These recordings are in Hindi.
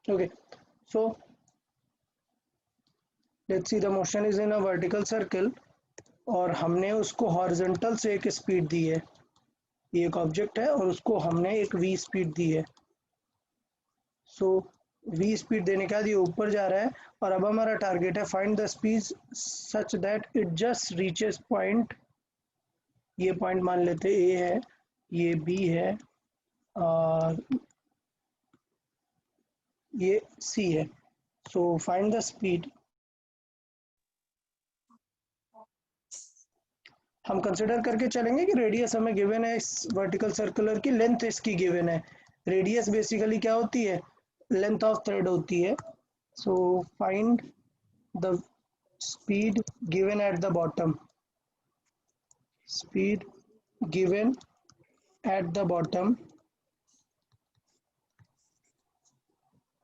Okay, so let's see, the motion is in a vertical circle और हमने उसको हॉरिजॉन्टल से एक स्पीड दी है। ये एक ऑब्जेक्ट है और उसको हमने एक v स्पीड दी है। सो v स्पीड देने के बाद ये ऊपर जा रहा है और अब हमारा टारगेट है find the speed such that it just reaches point. ये पॉइंट मान लेते a है, ये b है और ये c है। So find the speed. हम कंसिडर करके चलेंगे कि रेडियस हमें गिवन है, इस वर्टिकल सर्कुलर की लेंथ इसकी गिवन है। रेडियस बेसिकली क्या होती है, लेंथ ऑफ थ्रेड होती है। So find the speed given at the bottom, speed given at the bottom,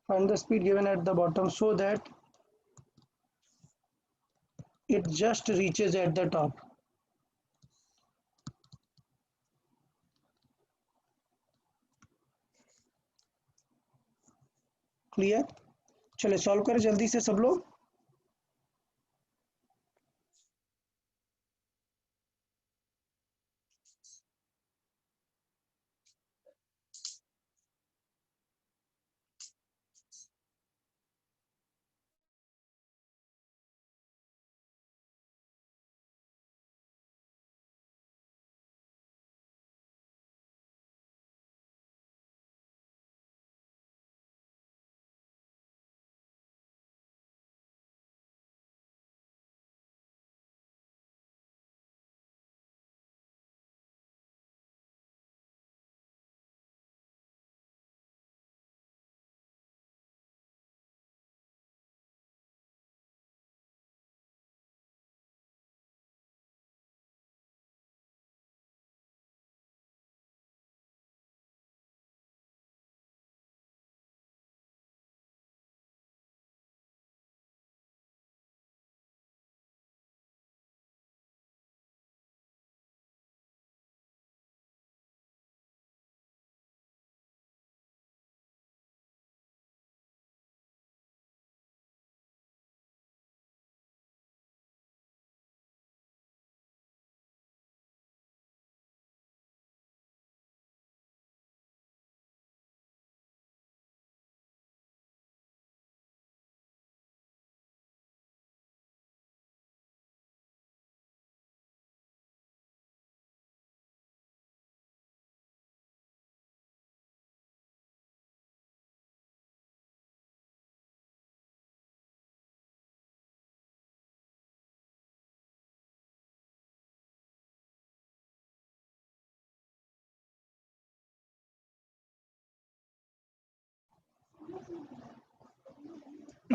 find the speed given at the bottom so that it just reaches at the top. Clear? चले सॉल्व करें जल्दी से सब लोग।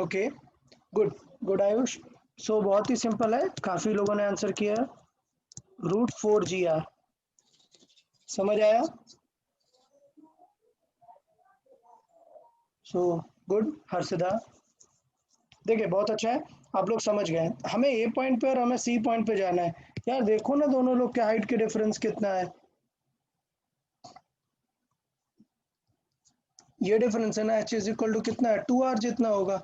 Okay, good good Ayush. So बहुत ही सिंपल है, काफी लोगों ने आंसर किया। √4 GR, समझ आया? सो गुड हर्षदा, देखिए बहुत अच्छा है, आप लोग समझ गए। हमें ए पॉइंट पे और हमें सी पॉइंट पे जाना है। यार देखो ना दोनों लोग के हाइट के डिफरेंस कितना है। ये डिफरेंस है ना, h इज इक्वल टू कितना है, 2r जितना होगा,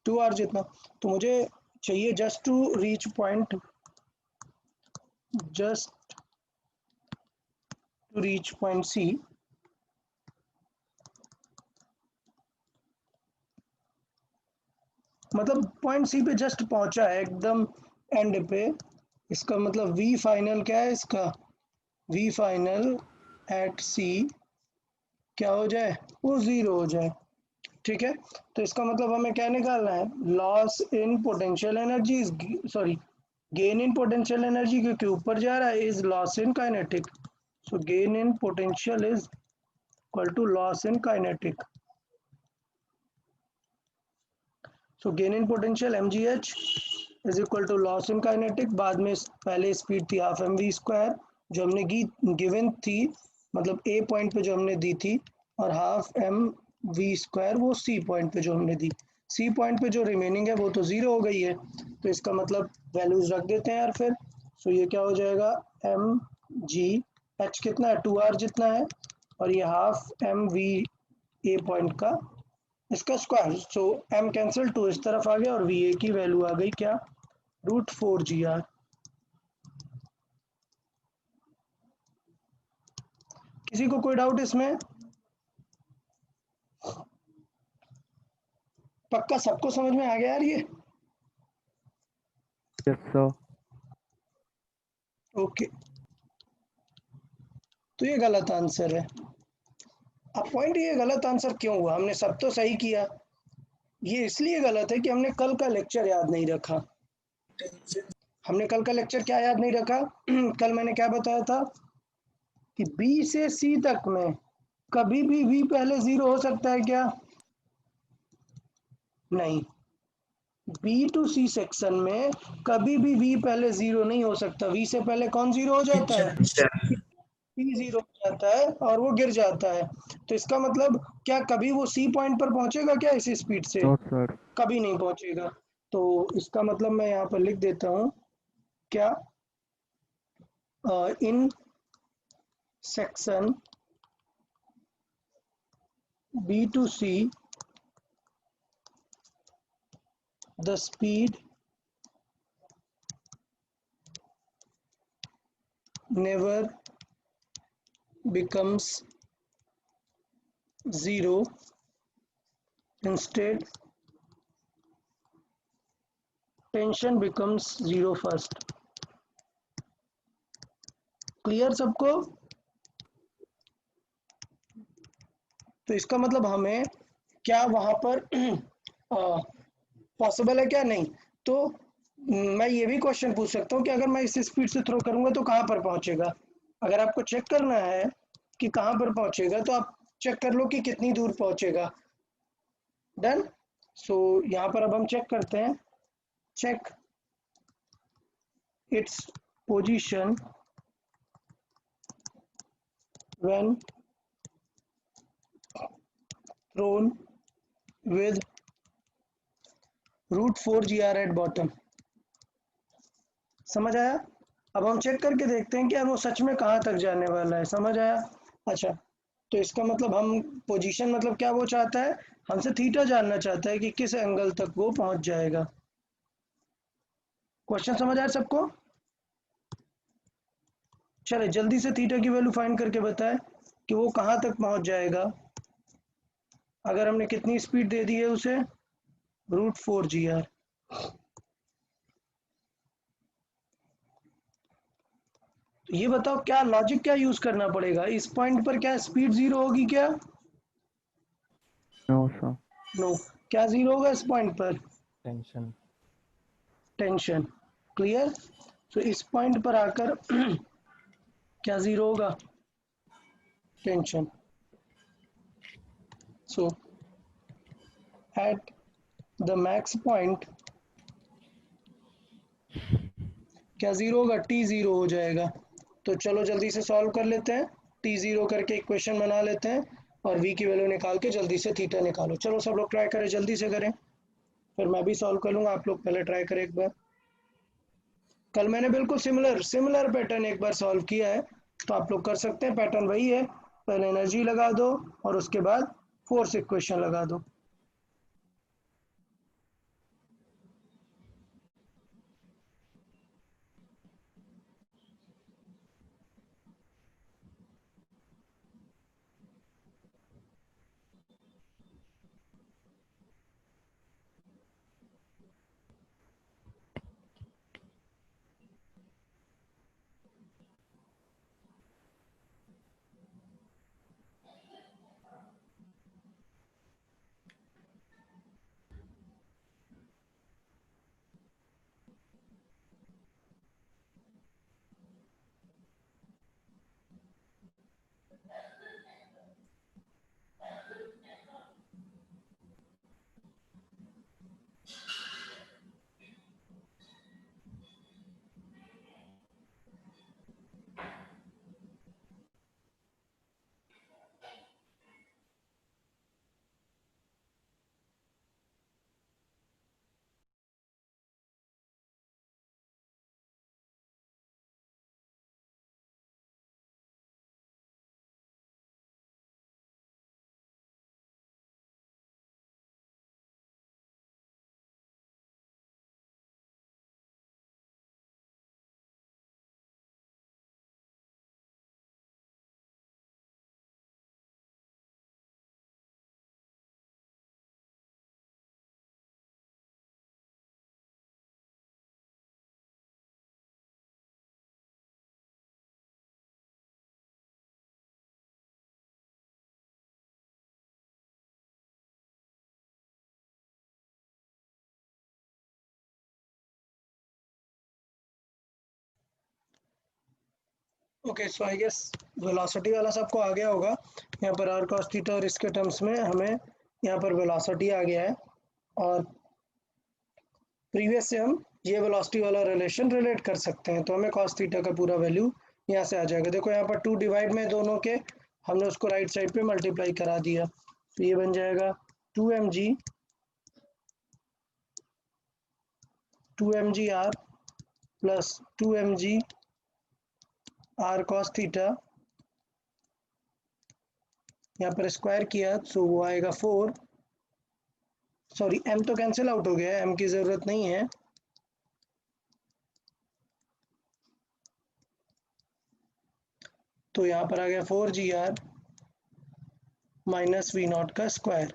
2r जितना। तो मुझे चाहिए just to reach point, just to reach point C. मतलब पॉइंट सी पे जस्ट पहुंचा है एकदम एंड पे। इसका मतलब वी फाइनल क्या है इसका, वी फाइनल एट सी क्या हो जाए, वो 0 हो जाए। ठीक है, तो इसका मतलब हमें क्या निकालना है, loss in potential energy, sorry gain in potential energy, क्योंकि ऊपर जा रहा है, is loss in kinetic. So gain in potential is equal to loss in kinetic. So gain in potential mgh is equal to loss in kinetic. बाद में पहले स्पीड थी हाफ एम वी स्क्वायर जो हमने गिवन थी, मतलब ए पॉइंट पे जो हमने दी थी, और हाफ एम वी स्क्वायर वो सी पॉइंट पे जो हमने दी। सी पॉइंट पे जो रिमेनिंग है वो तो 0 हो गई है, तो इसका मतलब वैल्यूज रख देते हैं यार फिर। सो ये क्या हो जाएगा, एम जी एच कितना है, 2r जितना है, और ये half M v a point का इसका square. So m cancel, two इस तरफ आ गया और वी ए की वैल्यू आ गई क्या, √4GR। किसी को कोई डाउट इसमें? पक्का सबको समझ में आ गया यार ये? Yes sir. ओके, तो ये गलत आंसर है। अब पॉइंट, ये गलत आंसर क्यों हुआ? हमने सब तो सही किया। ये इसलिए गलत है कि हमने कल का लेक्चर याद नहीं रखा। हमने कल का लेक्चर क्या याद नहीं रखा? कल मैंने क्या बताया था कि बी से सी तक में कभी भी वी पहले 0 हो सकता है क्या? नहीं। बी टू सी सेक्शन में कभी भी वी पहले 0 नहीं हो सकता। वी से पहले कौन 0 हो जाता है? सी 0 हो जाता है और वो गिर जाता है। तो इसका मतलब क्या कभी वो सी पॉइंट पर पहुंचेगा क्या इसी स्पीड से? No sir. कभी नहीं पहुंचेगा। तो इसका मतलब मैं यहाँ पर लिख देता हूँ क्या, in section B to C the speed never becomes 0, instead tension becomes 0 first। Clear सबको? तो इसका मतलब हमें क्या वहां पर पॉसिबल है क्या? नहीं। तो मैं ये भी क्वेश्चन पूछ सकता हूँ कि अगर मैं इस स्पीड से थ्रो करूंगा तो कहाँ पर पहुंचेगा? अगर आपको चेक करना है कि कहाँ पर पहुंचेगा तो आप चेक कर लो कि कितनी दूर पहुंचेगा। डन। सो यहाँ पर अब हम चेक करते हैं। Check its position when thrown with √4GR at bottom। समझ आया? अब हम चेक करके देखते हैं कि यार वो सच में कहाँ तक जाने वाला है। समझ आया? अच्छा, तो इसका मतलब हम पोजीशन मतलब क्या वो चाहता है, हमसे थीटा जानना चाहता है कि किस एंगल तक वो पहुंच जाएगा। क्वेश्चन समझ आया सबको? चले जल्दी से थीटा की वैल्यू फाइंड करके बताए कि वो कहाँ तक पहुंच जाएगा अगर हमने कितनी स्पीड दे दी है उसे, √4GR। तो ये बताओ क्या लॉजिक क्या यूज करना पड़ेगा इस पॉइंट पर? क्या स्पीड 0 होगी क्या? No sir. नो। क्या 0 होगा इस पॉइंट पर? टेंशन। टेंशन। क्लियर? तो इस पॉइंट पर आकर क्या 0 होगा? Tension. So at the max point क्या 0 होगा? T0 हो जाएगा। तो चलो जल्दी से सॉल्व कर लेते हैं। T0 करके इक्वेशन बना लेते हैं और V की वैल्यू निकाल के जल्दी से थीटा निकालो। चलो सब लोग ट्राई करें, जल्दी से करें, फिर मैं भी सॉल्व कर लूंगा। आप लोग पहले ट्राई करें एक बार। कल मैंने बिल्कुल सिमिलर पैटर्न एक बार सॉल्व किया है, तो आप लोग कर सकते हैं। पैटर्न वही है, पहले एनर्जी लगा दो और उसके बाद फोर्स इक्वेशन लगा दो। Okay, so I guess velocity वाला सबको आ गया होगा। यहाँ पर आर कॉस थीटा और इसके टर्म्स में हमें यहाँ पर वेलोसिटी आ गया है, और प्रीवियस से हम ये वेलोसिटी वाला रिलेशन रिलेट कर सकते हैं, तो हमें कॉस थीटा का पूरा वैल्यू यहाँ से आ जाएगा। देखो यहाँ पर 2 डिवाइड में दोनों के हमने उसको राइट साइड पे मल्टीप्लाई करा दिया, तो ये बन जाएगा 2mg r plus 2mg r cos theta, यहाँ पर स्क्वायर किया तो वो आएगा 4, सॉरी m तो कैंसिल आउट हो गया है, m की ज़रूरत नहीं है, तो यहाँ पर आ गया 4gr माइनस वी नॉट का स्क्वायर।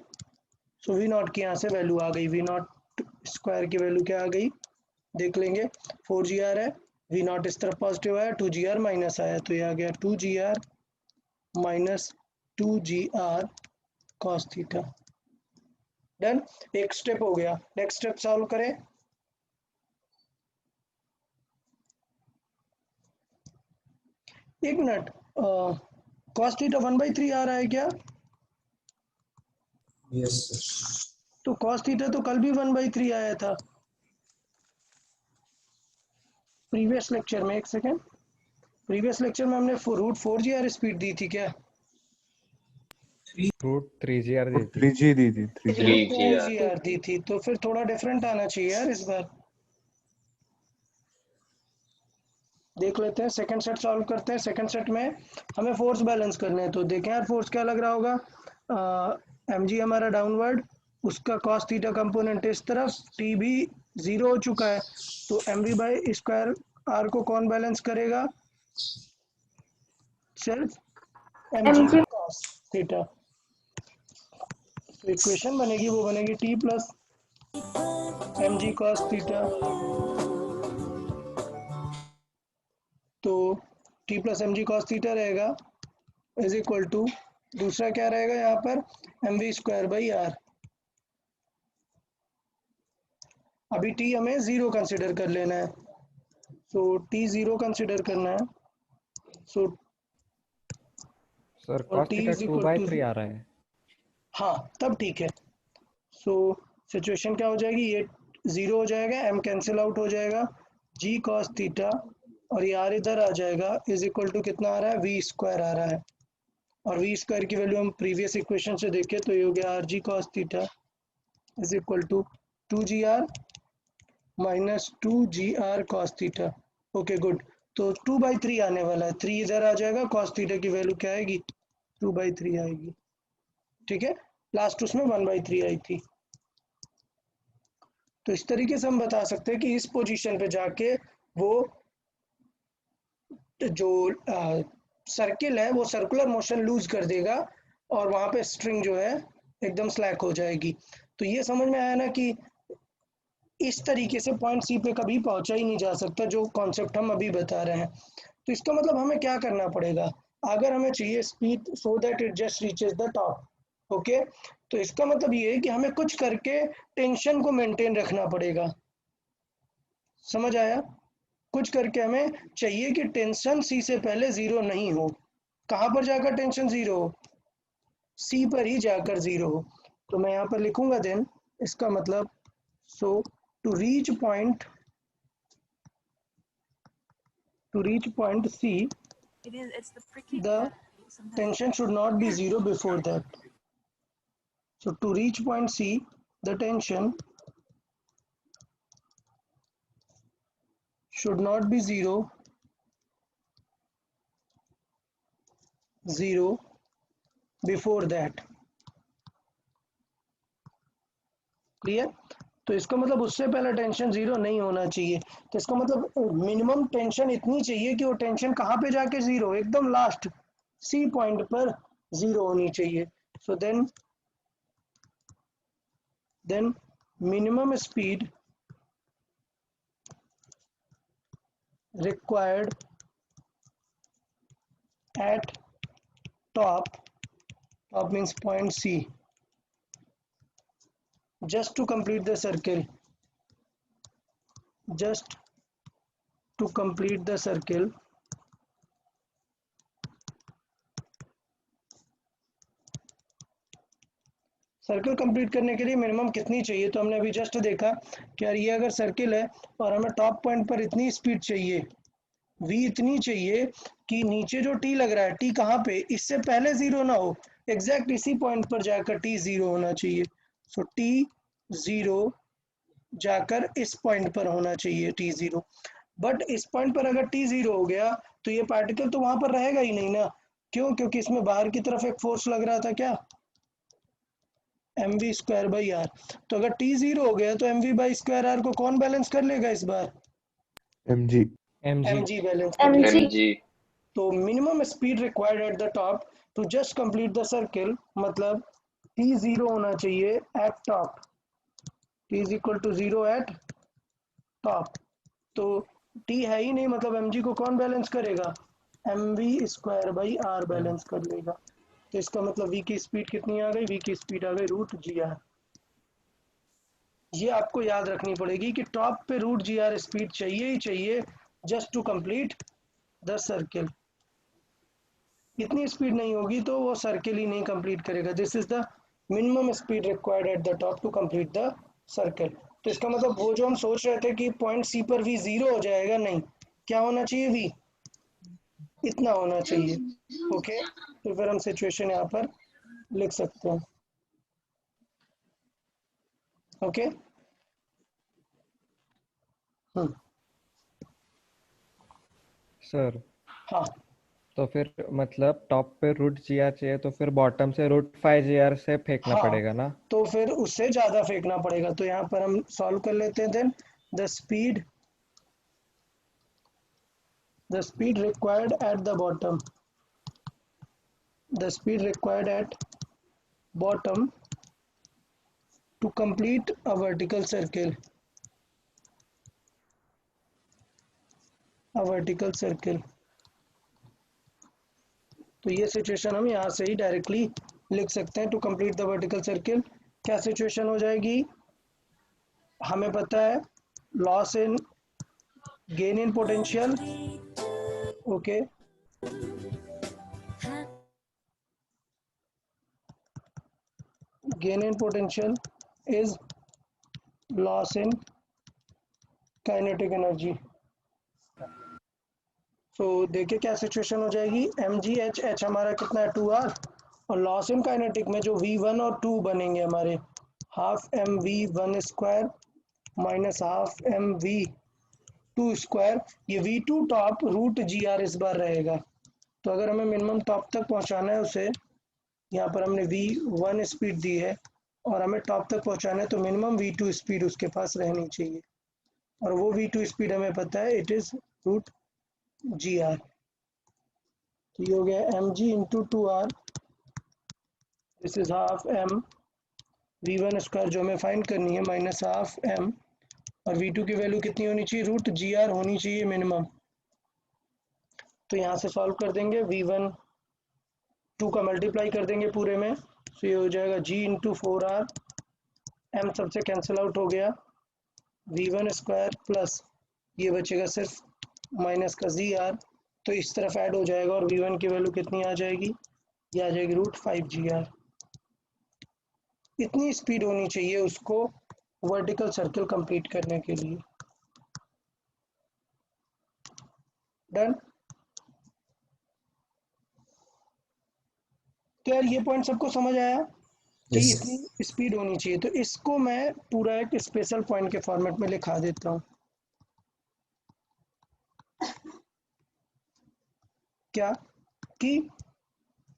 सो वी नॉट की यहाँ से वैल्यू आ गई, वी नॉट स्क्वायर की वैल्यू क्या आ गई देख लेंगे। 4gr है, वी नॉट इस तरफ पॉजिटिव आया, 2gr माइनस आया, तो ये आ गया 2gr minus 2gr cos theta. Done, एक स्टेप हो गया। नेक्स्ट स्टेप सॉल्व करें। एक मिनट, cos थीटा 1/3 आ रहा है क्या? Yes sir. तो cos थीटा तो कल भी 1/3 आया था प्रीवियस लेक्चर में। एक सेकेंड, प्रीवियस लेक्चर में हमने √4gr स्पीड दी थी क्या? √3gr दी थी। 3G दी थी 3G। 3gr दी थी, तो फिर थोड़ा डिफरेंट आना चाहिए यार इस बार। देख लेते हैं, सेकंड सेट सॉल्व करते हैं। सेकंड सेट में हमें फोर्स बैलेंस करने हैं, तो देखें यार फोर्स क्या लग रहा होगा। mg हमारा डाउनवर्ड, उसका cos थीटा कंपोनेंट इस तरफ, t भी 0 हो चुका है, तो mv/स्क्वायर r को कौन बैलेंस करेगा? सिर्फ mg cos थीटा। तो इक्वेशन बनेगी, वो बनेगी t plus mg cos theta, तो t plus mg cos theta रहेगा इज इक्वल टू, दूसरा क्या रहेगा यहाँ पर, mv²/r। अभी t हमें 0 कंसिडर कर लेना है, सो t 0 कंसिडर करना है, सो सर और cos t theta is equal to, 2/3 आ रहा है। हाँ तब ठीक है। सो सिचुएशन क्या हो जाएगी, ये 0 हो जाएगा, m कैंसिल आउट हो जाएगा, g cos थीटा और ये r इधर आ जाएगा, इज इक्वल टू कितना आ रहा है, v² आ रहा है, और v² की वैल्यू हम प्रीवियस इक्वेशन से देखें तो ये हो गया rg cos theta is equal to 2gr minus 2gr cos theta. Okay good, तो 2/3 आने वाला है, 3 इधर आ जाएगा, cos थीटा की वैल्यू क्या आएगी, 2/3 आएगी। ठीक है, लास्ट उसमें 1/3 आई थी। तो इस तरीके से हम बता सकते हैं कि इस पोजीशन पे जाके वो जो सर्किल है वो सर्कुलर मोशन लूज कर देगा, और वहां पे स्ट्रिंग जो है एकदम स्लैक हो जाएगी। तो ये समझ में आया ना कि इस तरीके से पॉइंट सी पे कभी पहुंचा ही नहीं जा सकता, जो कॉन्सेप्ट हम अभी बता रहे हैं। तो इसका मतलब हमें क्या करना पड़ेगा, अगर हमें चाहिए speed so that it just reaches the top, okay, तो इसका मतलब ये है कि हमें कुछ करके टेंशन को मेंटेन रखना पड़ेगा। समझ आया? कुछ करके हमें चाहिए कि टेंशन सी से पहले 0 नहीं हो। कहाँ पर जाकर टेंशन 0 हो, सी पर ही जाकर 0 हो। तो मैं यहाँ पर लिखूंगा देन, इसका मतलब, so to reach point C, the tension should not be 0 before that. So to reach point C, the tension should not be 0 before that. Clear? तो इसका मतलब उससे पहले टेंशन 0 नहीं होना चाहिए। तो इसका मतलब मिनिमम टेंशन इतनी चाहिए कि वो टेंशन कहाँ पे जाके 0, एकदम लास्ट सी पॉइंट पर 0 होनी चाहिए। So then minimum speed required at top means point C, just to complete the circle, just to complete the circle, circle complete करने के लिए मिनिमम कितनी चाहिए, तो हमने अभी जस्ट देखा कि यार ये अगर सर्किल है और हमें टॉप पॉइंट पर इतनी स्पीड चाहिए, v इतनी चाहिए कि नीचे जो t लग रहा है, t कहाँ पे, इससे पहले जीरो ना हो, एग्जैक्ट इसी पॉइंट पर जाकर t जीरो होना चाहिए। सो t जीरो जाकर इस पॉइंट पर होना चाहिए t जीरो। बट इस पॉइंट पर अगर t जीरो हो गया तो ये पार्टिकल तो वहां पर रहेगा ही नहीं ना। क्यों? क्योंकि इसमें बाहर की तरफ एक फोर्स लग रहा था, क्या, mv स्क्वायर बाई आर। तो अगर t जीरो हो गया तो mv बाई स्क्वायर आर को कौन बैलेंस कर लेगा इस बार? mg mg बैलेंस कर लेगा। mg तो minimum speed required at the top to just complete the circle, मतलब t जीरो होना चाहिए at top, t is equal to zero at top. तो t है ही नहीं, मतलब mg को कौन बैलेंस करेगा? mv square by R balance कर लेगा। तो इसका मतलब v की स्पीड कितनी आ गई? v की स्पीड आ गई रूट जी आर। ये आपको याद रखनी पड़ेगी कि टॉप पे रूट जी आर स्पीड चाहिए ही चाहिए just to complete the circle. इतनी स्पीड नहीं होगी तो वो सर्किल ही नहीं कंप्लीट करेगा। This is the minimum speed required at the top to complete the circle. तो इसका मतलब वो जो हम सोच रहे थे कि पॉइंट सी पर वी जीरो हो जाएगा, नहीं, क्या होना चाहिए? वी इतना होना चाहिए। ओके, तो फिर हम सिचुएशन यहाँ पर लिख सकते हैं। ओके, सर हाँ तो फिर मतलब टॉप पे रूट जी आर चाहिए, तो फिर बॉटम से रूट 5 जी आर से फेंकना हाँ, पड़ेगा ना। तो फिर उससे ज़्यादा फेंकना पड़ेगा। तो यहाँ पर हम सॉल्व कर लेते हैं। Then the speed required at the bottom, the speed required at bottom to complete a vertical circle, a vertical circle। तो ये सिचुएशन हम यहाँ से ही डायरेक्टली लिख सकते हैं। To complete the vertical circle क्या सिचुएशन हो जाएगी? हमें पता है loss in gain in potential, okay, gain in potential is loss in kinetic energy। So देखिए क्या सिचुएशन हो जाएगी। एम जी एच एच हमारा कितना है? 2r, और लॉस इन काइनेटिक में जो v1 और 2 बनेंगे हमारे, half M V one square minus half M V two square. ये v2 top root G are इस बार रहेगा। तो अगर हमें मिनिमम टॉप तक पहुंचाना है उसे, यहाँ पर हमने v1 स्पीड दी है और हमें टॉप तक पहुंचाना है, तो मिनिमम v2 स्पीड उसके पास रहनी चाहिए। और वो v2 स्पीड हमें पता है, it is root G R. तो ये हो गया M G into two R, this is half M V one square जो हमें फाइंड करनी है, माइनस हाफ एम, और v2 की वैल्यू कितनी होनी चाहिए? रूट जी आर होनी चाहिए मिनिमम। तो यहाँ से सॉल्व कर देंगे, v1 2 का मल्टीप्लाई कर देंगे पूरे में, तो ये हो जाएगा g इंटू 4r, m सबसे कैंसिल आउट हो गया, v1 स्क्वायर प्लस ये बचेगा सिर्फ माइनस का जी आर, तो इस तरफ ऐड हो जाएगा और v1 की वैल्यू कितनी आ जाएगी? ये आ जाएगी रूट 5 जी आर। इतनी स्पीड होनी चाहिए उसको वर्टिकल सर्किल कंप्लीट करने के लिए। डन। तो यार ये पॉइंट सबको समझ आया कि Yes. इतनी स्पीड होनी चाहिए। तो इसको मैं पूरा एक स्पेशल पॉइंट के फॉर्मेट में लिखा देता हूँ। क्या कि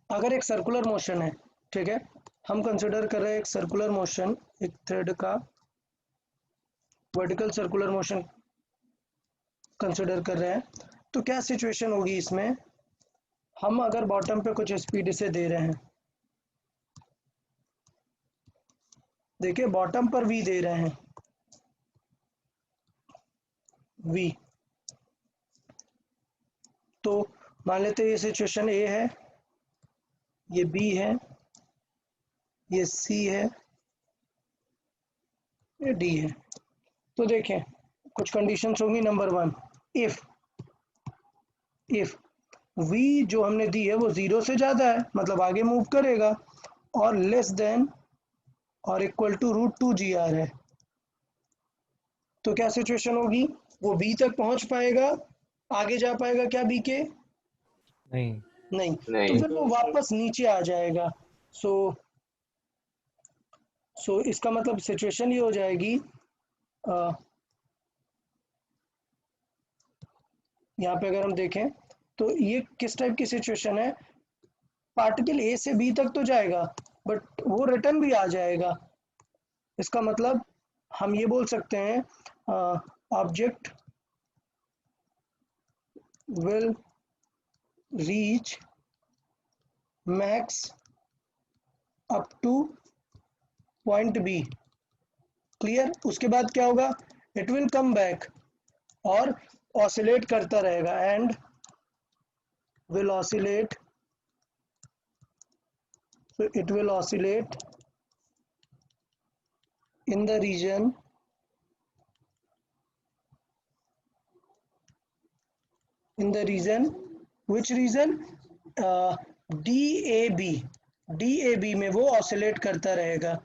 अगर एक सर्कुलर मोशन है, ठीक है, हम कंसिडर कर रहे हैं एक सर्कुलर मोशन, एक थ्रेड का वर्टिकल सर्कुलर मोशन कंसिडर कर रहे हैं, तो क्या सिचुएशन होगी इसमें? हम अगर बॉटम पे कुछ स्पीड से दे रहे हैं, देखिए बॉटम पर v दे रहे हैं, v, तो मान लेते हैं ये सिचुएशन a है, ये b है, ये c है, ये d है। तो देखें कुछ कंडीशंस होंगी। नंबर 1, इफ v जो हमने दी है वो 0 से ज़्यादा है, मतलब आगे मूव करेगा, और लेस देन और इक्वल टू √2 GR है, तो क्या सिचुएशन होगी? वो बी तक पहुंच पाएगा, आगे जा पाएगा क्या बी के? नहीं। नहीं। तो नहीं। फिर वो वापस नीचे आ जाएगा। सो इसका मतलब सिचुएशन ये हो जाएगी, यहाँ पे अगर हम देखें तो ये किस टाइप की सिचुएशन है? पार्टिकल ए से बी तक तो जाएगा बट वो रिटर्न भी आ जाएगा। इसका मतलब हम ये बोल सकते हैं object will reach max up to point B. Clear? उसके बाद क्या होगा? इट विल कम बैक और ऑसिलेट करता रहेगा and will oscillate, so it will oscillate in the region which region? DAB। DAB में वो ऑसिलेट करता रहेगा।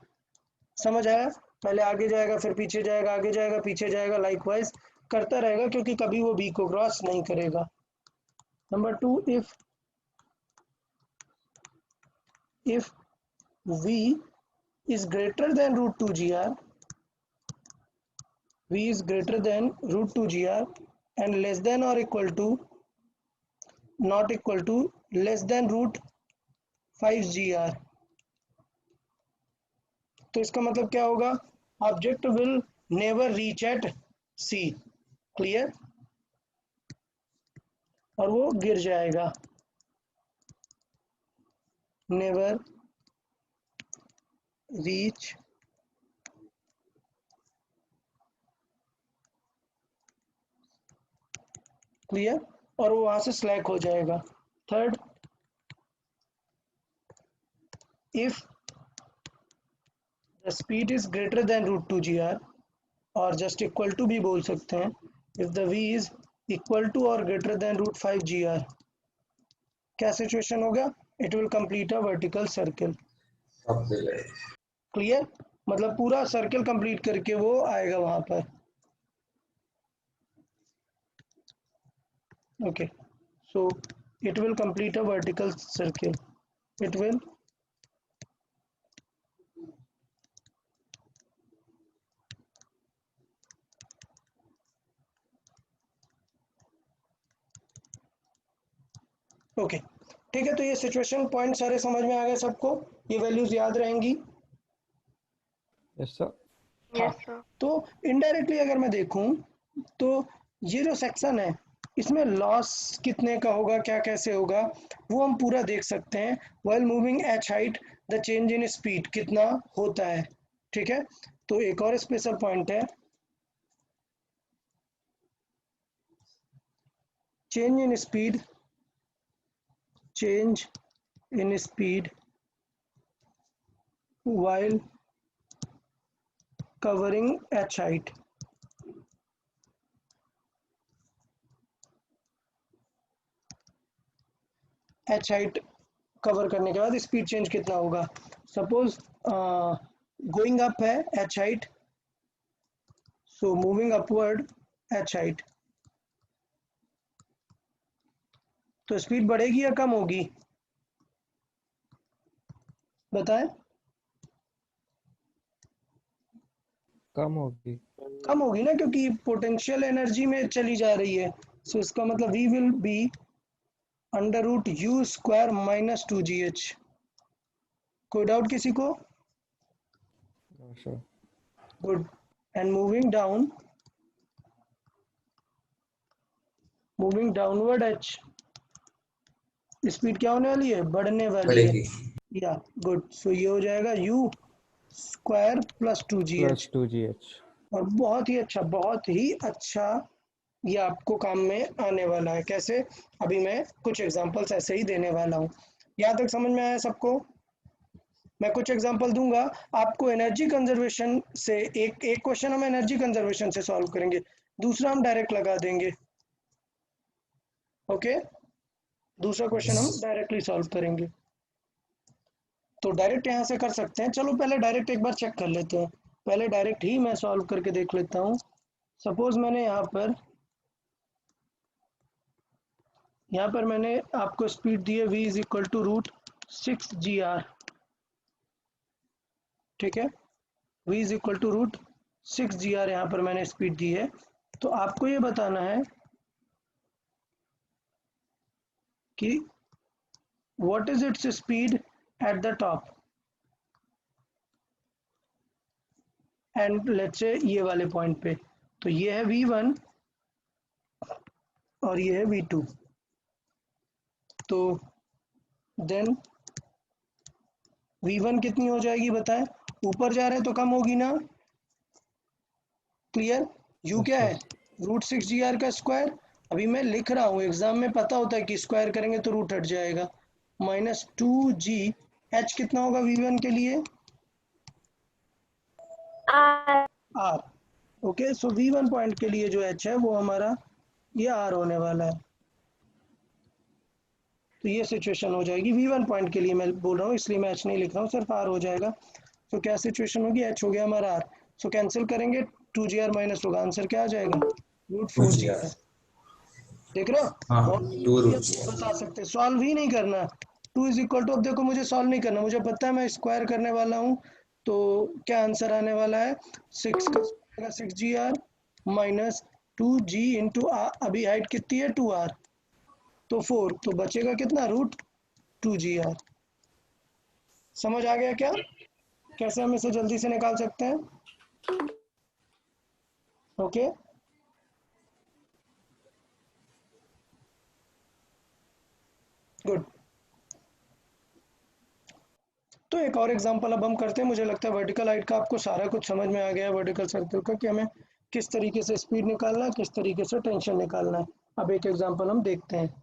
समझ आया? पहले आगे जाएगा, फिर पीछे जाएगा, आगे जाएगा, पीछे जाएगा, लाइकवाइज करता रहेगा क्योंकि कभी वो बी को क्रॉस नहीं करेगा। Number 2, if V is greater than √2 GR, V is greater than √2 GR and less than or equal to, not equal to, less than √5 GR, तो इसका मतलब क्या होगा? Object will never reach at C. Clear? और वो गिर जाएगा। Never reach clear? और वो वहां से स्लैक हो जाएगा। Third, if the speed is greater than √2 GR, और जस्ट इक्वल टू भी बोल सकते हैं, if the v is equal to और ग्रेटर देन √5 GR, क्या सिचुएशन होगा? It will complete a vertical circle. Clear? मतलब पूरा सर्किल कंप्लीट करके वो आएगा वहां पर। Okay, so it will complete a vertical circle. It will okay, ठीक है। तो ये सिचुएशन पॉइंट सारे समझ में आ गए सबको? ये वैल्यूज याद रहेंगी? Yes sir. हाँ। Yes sir. तो इनडायरेक्टली अगर मैं देखूं तो ये जो सेक्शन है इसमें लॉस कितने का होगा, क्या कैसे होगा, वो हम पूरा देख सकते हैं। While moving H height the change in speed कितना होता है। ठीक है, तो एक और स्पेशल पॉइंट है, change in speed, change in speed while covering h height। h height cover करने के बाद स्पीड चेंज कितना होगा? सपोज गोइंग अप है h height, so moving upward h height, तो स्पीड बढ़ेगी या कम होगी? बताएं। कम होगी। कम होगी ना, क्योंकि पोटेंशियल एनर्जी में चली जा रही है। सो इसका मतलब v will be √u² - 2gh। कोई डाउट किसी को? No sir. Good. And moving downward h, speed क्या होने वाली है? बढ़ने वाली है। या गुड, सो ये हो जाएगा u² + 2gh। +2gh। और बहुत ही अच्छा, बहुत ही अच्छा ये आपको काम में आने वाला है। कैसे? अभी मैं कुछ एग्जांपल्स ऐसे ही देने वाला हूँ। यहाँ तक समझ में आया सबको? मैं कुछ एग्जांपल दूंगा आपको एनर्जी कंजर्वेशन से। एक क्वेश्चन हम एनर्जी कंजर्वेशन से सॉल्व करेंगे, दूसरा हम डायरेक्ट लगा देंगे। ओके, दूसरा क्वेश्चन हम डायरेक्टली सॉल्व करेंगे। तो डायरेक्ट यहाँ से कर सकते हैं। चलो पहले डायरेक्ट एक बार चेक कर लेते हैं, पहले डायरेक्ट ही मैं सॉल्व करके देख लेता हूँ। सपोज मैंने यहाँ पर मैंने आपको स्पीड दी है v is equal to root 6 GR, ठीक है, v is equal to root 6 GR यहाँ पर मैंने स्पीड दी है। तो आपको ये बताना है कि what is its speed at the top and let's say ये वाले पॉइंट पे। तो ये है v1 और ये है v2। तो देन v1 कितनी हो जाएगी बताएं, ऊपर जा रहे हैं तो कम होगी ना, क्लियर। u Yes, क्या है, yes. √6 GR का स्क्वायर। अभी मैं लिख रहा हूँ, एग्जाम में पता होता है कि स्क्वायर करेंगे तो रूट हट जाएगा, -2g। h कितना होगा v1 के लिए, R r। ओके, सो v1 पॉइंट के लिए जो h है वो हमारा ये r होने वाला है। तो ये सिचुएशन हो जाएगी v1 पॉइंट के लिए, मैं बोल रहा हूँ इसलिए मैं h नहीं लिख रहा हूँ, सिर्फ r हो जाएगा। तो क्या सिचुएशन होगी, h हो गया हमारा r। सो कैंसिल करेंगे, 2gr माइनस होगा, आंसर क्या आ जाएगा, Two GR. √4gr। देख रहे हो, हाँ, बहुत टू इजीली रूट आप जी है. बता सकते हैं, सॉल्व ही नहीं करना। टू इज इक्वल टू, अब देखो मुझे सॉल्व नहीं करना, मुझे पता है मैं स्क्वायर करने वाला हूँ। तो क्या आंसर आने वाला है, 6 माइनस 2g इंटू अभी हाइट कितनी है 2r, तो 4, तो बचेगा कितना, √2gr। समझ आ गया क्या, कैसे हम इसे जल्दी से निकाल सकते हैं। Okay, good. तो एक और एग्जांपल अब हम करते हैं। मुझे लगता है वर्टिकल हाइट का आपको सारा कुछ समझ में आ गया है, वर्टिकल सर्कल का, कि हमें किस तरीके से स्पीड निकालना है, किस तरीके से टेंशन निकालना है। अब एक एग्जांपल हम देखते हैं।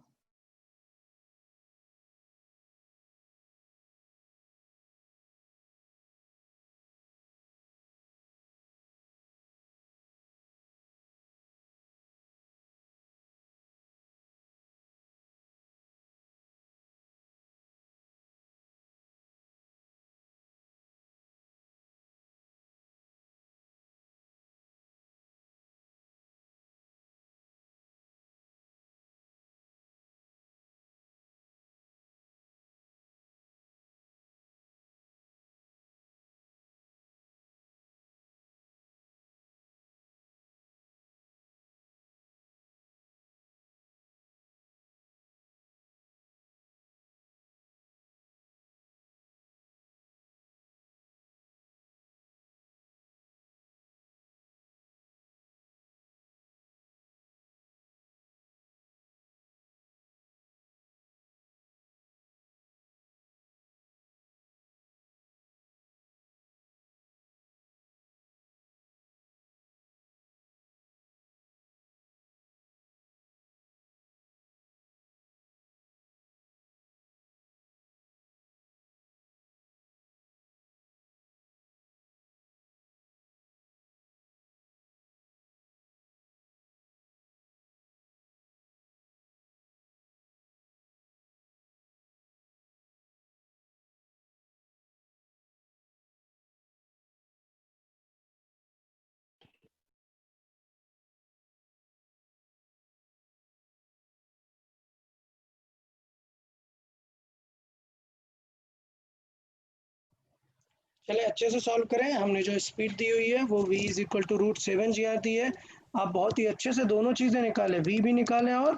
चले अच्छे से सॉल्व करें। हमने जो स्पीड दी हुई है वो v is equal to √7gr दी है। आप बहुत ही अच्छे से दोनों चीज़ें निकालें, v भी निकालें और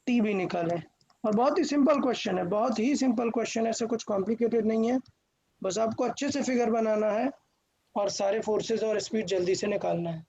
t भी निकालें। और बहुत ही सिंपल क्वेश्चन है, बहुत ही सिंपल क्वेश्चन है, ऐसे कुछ कॉम्प्लिकेटेड नहीं है। बस आपको अच्छे से फिगर बनाना है और सारे फोर्सेस और स्पीड जल्दी से निकालना है।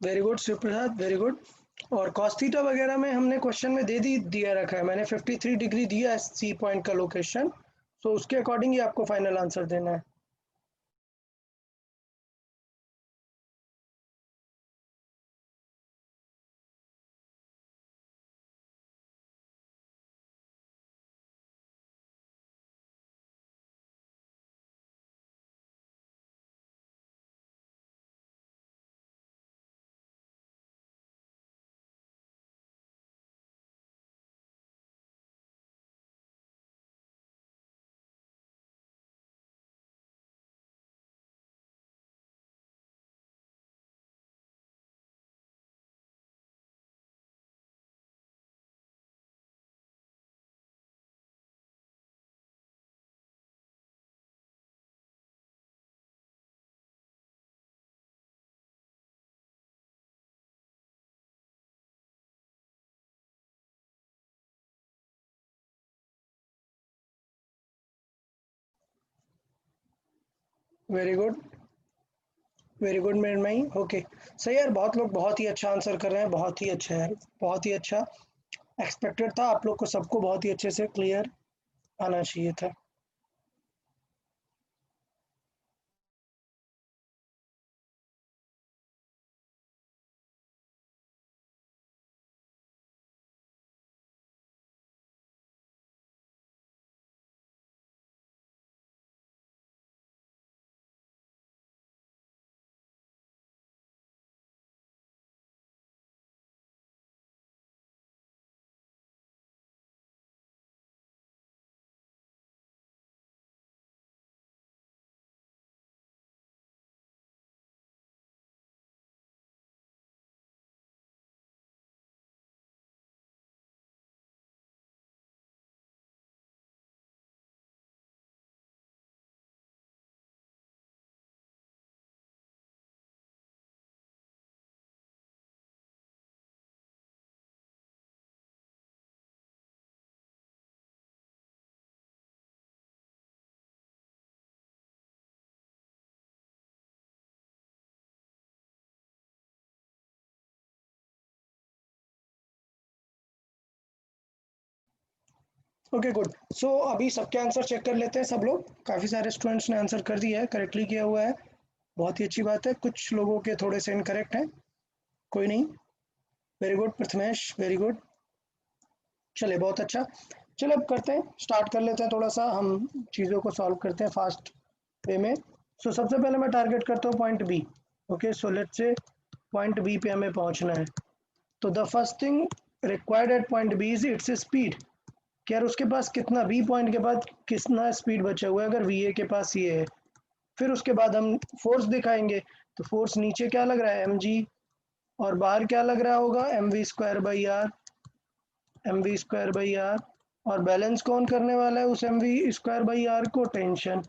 वेरी गुड शिव प्रसाद, वेरी गुड। और कॉस थीटा वगैरह में हमने क्वेश्चन में दिया रखा है, मैंने 53 डिग्री दिया है सी पॉइंट का लोकेशन, तो उसके अकॉर्डिंग ही आपको फाइनल आंसर देना है। Very good, very good Mrinmayi, okay. सही यार, बहुत लोग बहुत ही अच्छा आंसर कर रहे हैं, बहुत ही अच्छा यार, बहुत ही अच्छा। एक्सपेक्टेड था आप लोग को सबको बहुत ही अच्छे से क्लियर आना चाहिए था। Okay good. सो अभी सबके आंसर चेक कर लेते हैं सब लोग। काफ़ी सारे स्टूडेंट्स ने आंसर कर दिया है, करेक्टली किया हुआ है, बहुत ही अच्छी बात है। कुछ लोगों के थोड़े से इनकरेक्ट हैं, कोई नहीं। Very good Prathamesh, very good. चलिए बहुत अच्छा। चलो अब करते हैं, स्टार्ट कर लेते हैं, थोड़ा सा हम चीज़ों को सॉल्व करते हैं फास्ट वे में। सो सबसे पहले मैं टारगेट करता हूँ point B. Okay, so let's say point B पे हमें पहुँचना है। तो the first thing required at point B is its speed. कि यार उसके पास कितना, बी पॉइंट के बाद कितना स्पीड बचा हुआ है, अगर वी ए के पास ये है। फिर उसके बाद हम फोर्स दिखाएंगे। तो फोर्स नीचे क्या लग रहा है, एम जी, और बाहर क्या लग रहा होगा, M V square by R, M V square by R. और बैलेंस कौन करने वाला है उस M V square by R को, टेंशन।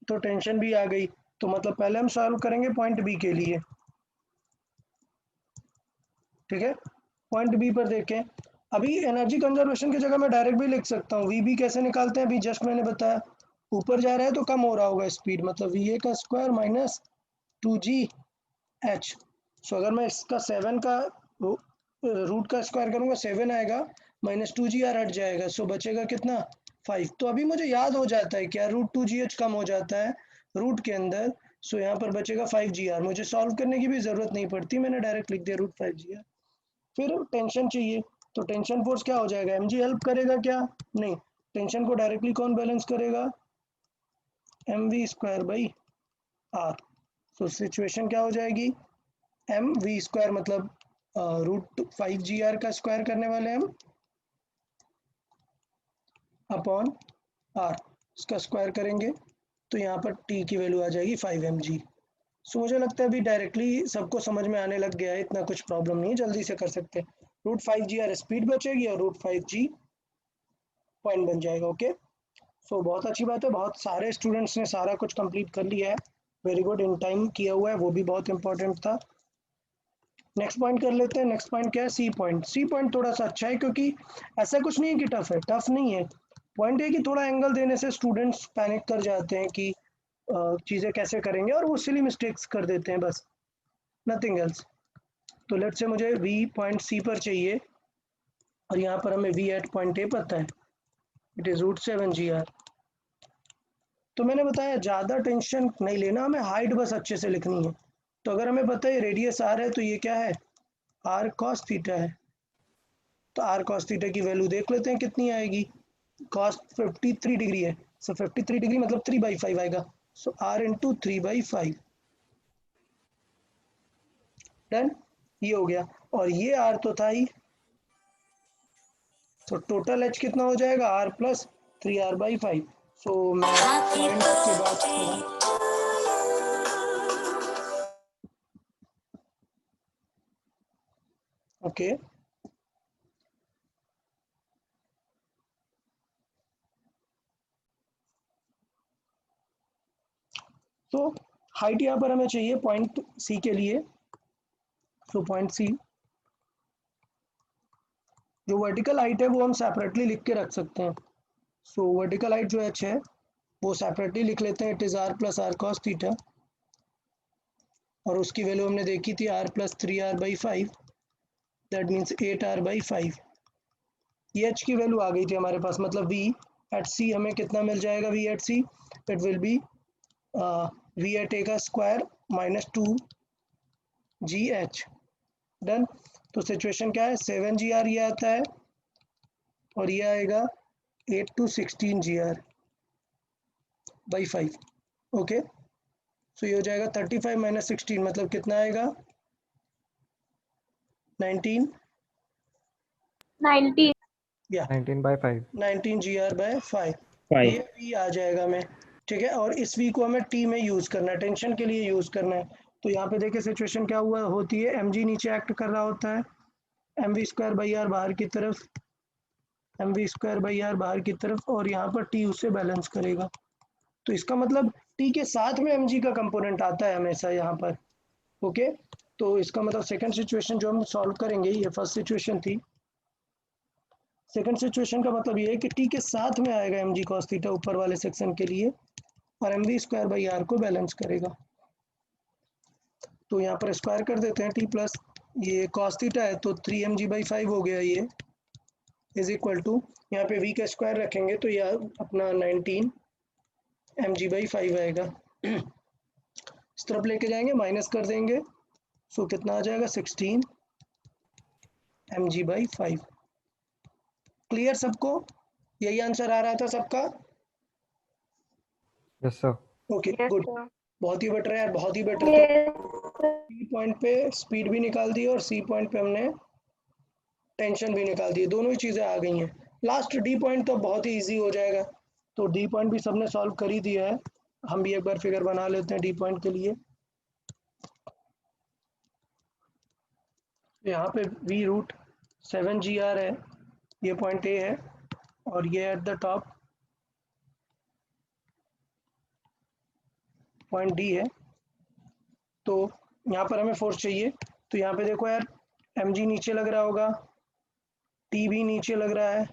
तो टेंशन भी आ गई। तो मतलब पहले हम सॉल्व करेंगे पॉइंट बी के लिए, ठीक है। पॉइंट बी पर देखें, अभी एनर्जी कंजर्वेशन की जगह मैं डायरेक्ट भी लिख सकता हूँ। वी बी कैसे निकालते हैं, अभी जस्ट मैंने बताया, ऊपर जा रहा है तो कम हो रहा होगा स्पीड, मतलब वी ए का स्क्वायर माइनस 2g h। सो अगर मैं इसका 7 का रूट का स्क्वायर करूंगा 7 आएगा, माइनस 2g r हट जाएगा, सो बचेगा कितना, 5। तो अभी मुझे याद हो जाता है क्या, रूट 2g h कम हो जाता है रूट के अंदर। सो यहाँ पर बचेगा 5g r, मुझे सॉल्व करने की भी ज़रूरत नहीं पड़ती, मैंने डायरेक्ट लिख दिया रूट 5g r। फिर टेंशन चाहिए, तो टेंशन फोर्स क्या हो जाएगा, एम जी हेल्प करेगा क्या, नहीं। टेंशन को डायरेक्टली कौन बैलेंस करेगा, M V square by R. तो सिचुएशन क्या हो जाएगी, एम वी स्क्वायर मतलब रूट 5g r का स्क्वायर करने वाले हम, अपॉन आर, इसका स्क्वायर करेंगे तो यहाँ पर टी की वैल्यू आ जाएगी 5 mg। सो मुझे लगता है अभी डायरेक्टली सबको समझ में आने लग गया है, इतना कुछ प्रॉब्लम नहीं है, जल्दी से कर सकते हैं। रूट 5g r स्पीड बचेगी और रूट 5g पॉइंट बन जाएगा। ओके, सो बहुत अच्छी बात है, बहुत सारे स्टूडेंट्स ने सारा कुछ कंप्लीट कर लिया है। वेरी गुड, इन टाइम किया हुआ है, वो भी बहुत इंपॉर्टेंट था। नेक्स्ट पॉइंट कर लेते हैं। नेक्स्ट पॉइंट क्या है, सी पॉइंट। सी पॉइंट थोड़ा सा अच्छा है, क्योंकि ऐसा कुछ नहीं है कि टफ है, टफ नहीं है। पॉइंट है कि थोड़ा एंगल देने से स्टूडेंट्स पैनिक कर जाते हैं कि चीज़ें कैसे करेंगे, और वो सिली मिस्टेक्स कर देते हैं बस। Nothing else. तो लेट्स से मुझे v पॉइंट सी पर चाहिए और यहाँ पर हमें v एट पॉइंट ए पता है, इट इज √7 GR। तो मैंने बताया ज़्यादा टेंशन नहीं लेना, हमें हाइट बस अच्छे से लिखनी है। तो अगर हमें पता है रेडियस r है तो ये क्या है, r cos थीटा है। तो r cos थीटा की वैल्यू देख लेते हैं कितनी आएगी। cos 53 डिग्री है, सो 53 डिग्री मतलब 3/5 आएगा। सो r इंटू 3/5 डन, ये हो गया। और ये r तो था ही, तो टोटल h कितना हो जाएगा, r प्लस 3r/5। सो मैं पॉइंट के बाद थोड़ा ओके तो हाइट यहाँ पर हमें चाहिए पॉइंट सी के लिए। तो पॉइंट सी जो वर्टिकल हाइट है वो हम सेपरेटली लिख के रख सकते हैं। सो वर्टिकल हाइट जो h है वो सेपरेटली लिख लेते हैं, it is r plus r cos theta. और उसकी वैल्यू हमने देखी थी r plus 3r/5, that means 8r/5। ये h की वैल्यू आ गई थी हमारे पास, मतलब v एट c हमें कितना मिल जाएगा, v at c it will be v at a का स्क्वायर माइनस 2gh। डन। तो सिचुएशन क्या है, 7GR ये आता है और ये आएगा 8 to 16GR/5। ओके, सो ये हो जाएगा 35 माइनस 16 मतलब कितना आएगा, 19 19 या 19/5। 19GR/5 ये भी आ जाएगा में। ठीक है, और इस वी को हमें टी में यूज़ करना है, टेंशन के लिए यूज़ करना है। तो यहाँ पे देखिए सिचुएशन क्या हुआ होती है, mg नीचे एक्ट कर रहा होता है, mv² बाहर की तरफ, mv² बाहर की तरफ, और यहाँ पर टी उसे बैलेंस करेगा। तो इसका मतलब टी के साथ में mg का कंपोनेंट आता है हमेशा यहाँ पर। ओके, तो इसका मतलब सेकंड सिचुएशन जो हम सॉल्व करेंगे, ये फर्स्ट सिचुएशन थी, सेकंड सिचुएशन का मतलब ये है कि टी के साथ में आएगा mg cos थीटा ऊपर वाले सेक्शन के लिए, और mv² को बैलेंस करेगा। तो यहाँ पर स्क्वायर कर देते हैं, टी प्लस ये cos थीटा है तो 3mg/5 हो गया, ये इज इक्वल टू यहाँ पे v का स्क्वायर रखेंगे तो यह अपना 19 mg/5 आएगा। इस तरफ लेके जाएंगे माइनस कर देंगे, सो कितना आ जाएगा 16 mg/5। क्लियर सबको, यही आंसर आ रहा था सबका। Yes sir. Okay yes good, sir बहुत ही बेटर है यार, बहुत ही बेटर। तो सी पॉइंट पे स्पीड भी निकाल दी और सी पॉइंट पे हमने टेंशन भी निकाल दी, दोनों ही चीज़ें आ गई हैं। लास्ट डी पॉइंट तो बहुत ही इजी हो जाएगा, तो डी पॉइंट भी सबने सॉल्व कर ही दिया है। हम भी एक बार फिगर बना लेते हैं डी पॉइंट के लिए। यहाँ पे v√7GR है, ये पॉइंट ए है और ये eight the top point D है। तो यहाँ पर हमें फोर्स चाहिए, तो यहाँ पे देखो यार mg नीचे लग रहा होगा, टी भी नीचे लग रहा है,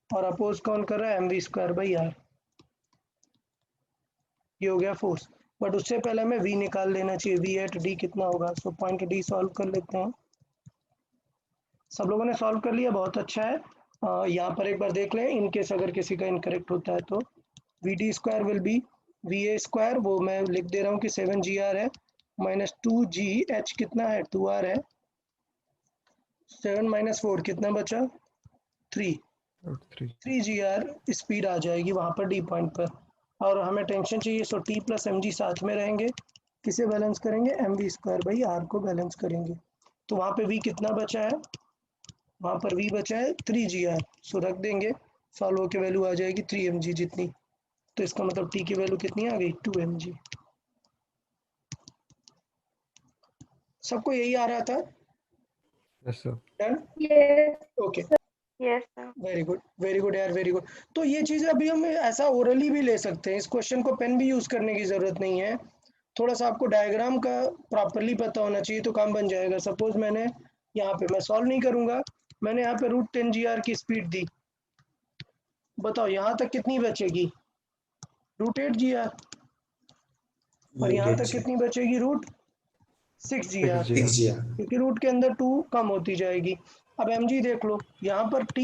और अपोज कौन कर रहा है, mv²/r। ये हो गया फोर्स, बट उससे पहले हमें v निकाल लेना चाहिए, v एट डी कितना होगा। सो पॉइंट डी सॉल्व कर लेते हैं। सब लोगों ने सॉल्व कर लिया, बहुत अच्छा है। यहाँ पर एक बार देख लें, इन केस अगर किसी का इनकरेक्ट होता है तो vd² विल बी va², वो मैं लिख दे रहा हूँ कि 7GR है, माइनस 2gh कितना है, 2r है, 7 माइनस 4 कितना बचा, 3 3। 3GR स्पीड आ जाएगी वहाँ पर डी पॉइंट पर। और हमें टेंशन चाहिए, सो टी प्लस mg साथ में रहेंगे, किसे बैलेंस करेंगे, mv²/r को बैलेंस करेंगे। तो वहाँ पे v कितना बचा है, वहाँ पर v बचा है 3GR, सो रख देंगे, सॉल्व होकर वैल्यू आ जाएगी 3mg जितनी। तो इसका मतलब t की वैल्यू कितनी आ गई, 2mg। सबको यही आ रहा था, yes sir. Done. Yes okay yes sir very good यार, वेरी गुड। तो ये चीज़ें अभी हम ऐसा ओरली भी ले सकते हैं, इस क्वेश्चन को पेन भी यूज़ करने की ज़रूरत नहीं है। थोड़ा सा आपको डायग्राम का प्रॉपरली पता होना चाहिए तो काम बन जाएगा। सपोज मैंने यहाँ पे, मैं सॉल्व नहीं करूँगा, मैंने यहाँ पे √10GR की स्पीड दी, बताओ यहाँ तक कितनी बचेगी, √8GR, और यहाँ तक कितनी बचेगी, 6 GR, 6 GR। क्योंकि रूट के अंदर 2 कम होती जाएगी। अब mg देख लो, यहाँ पर t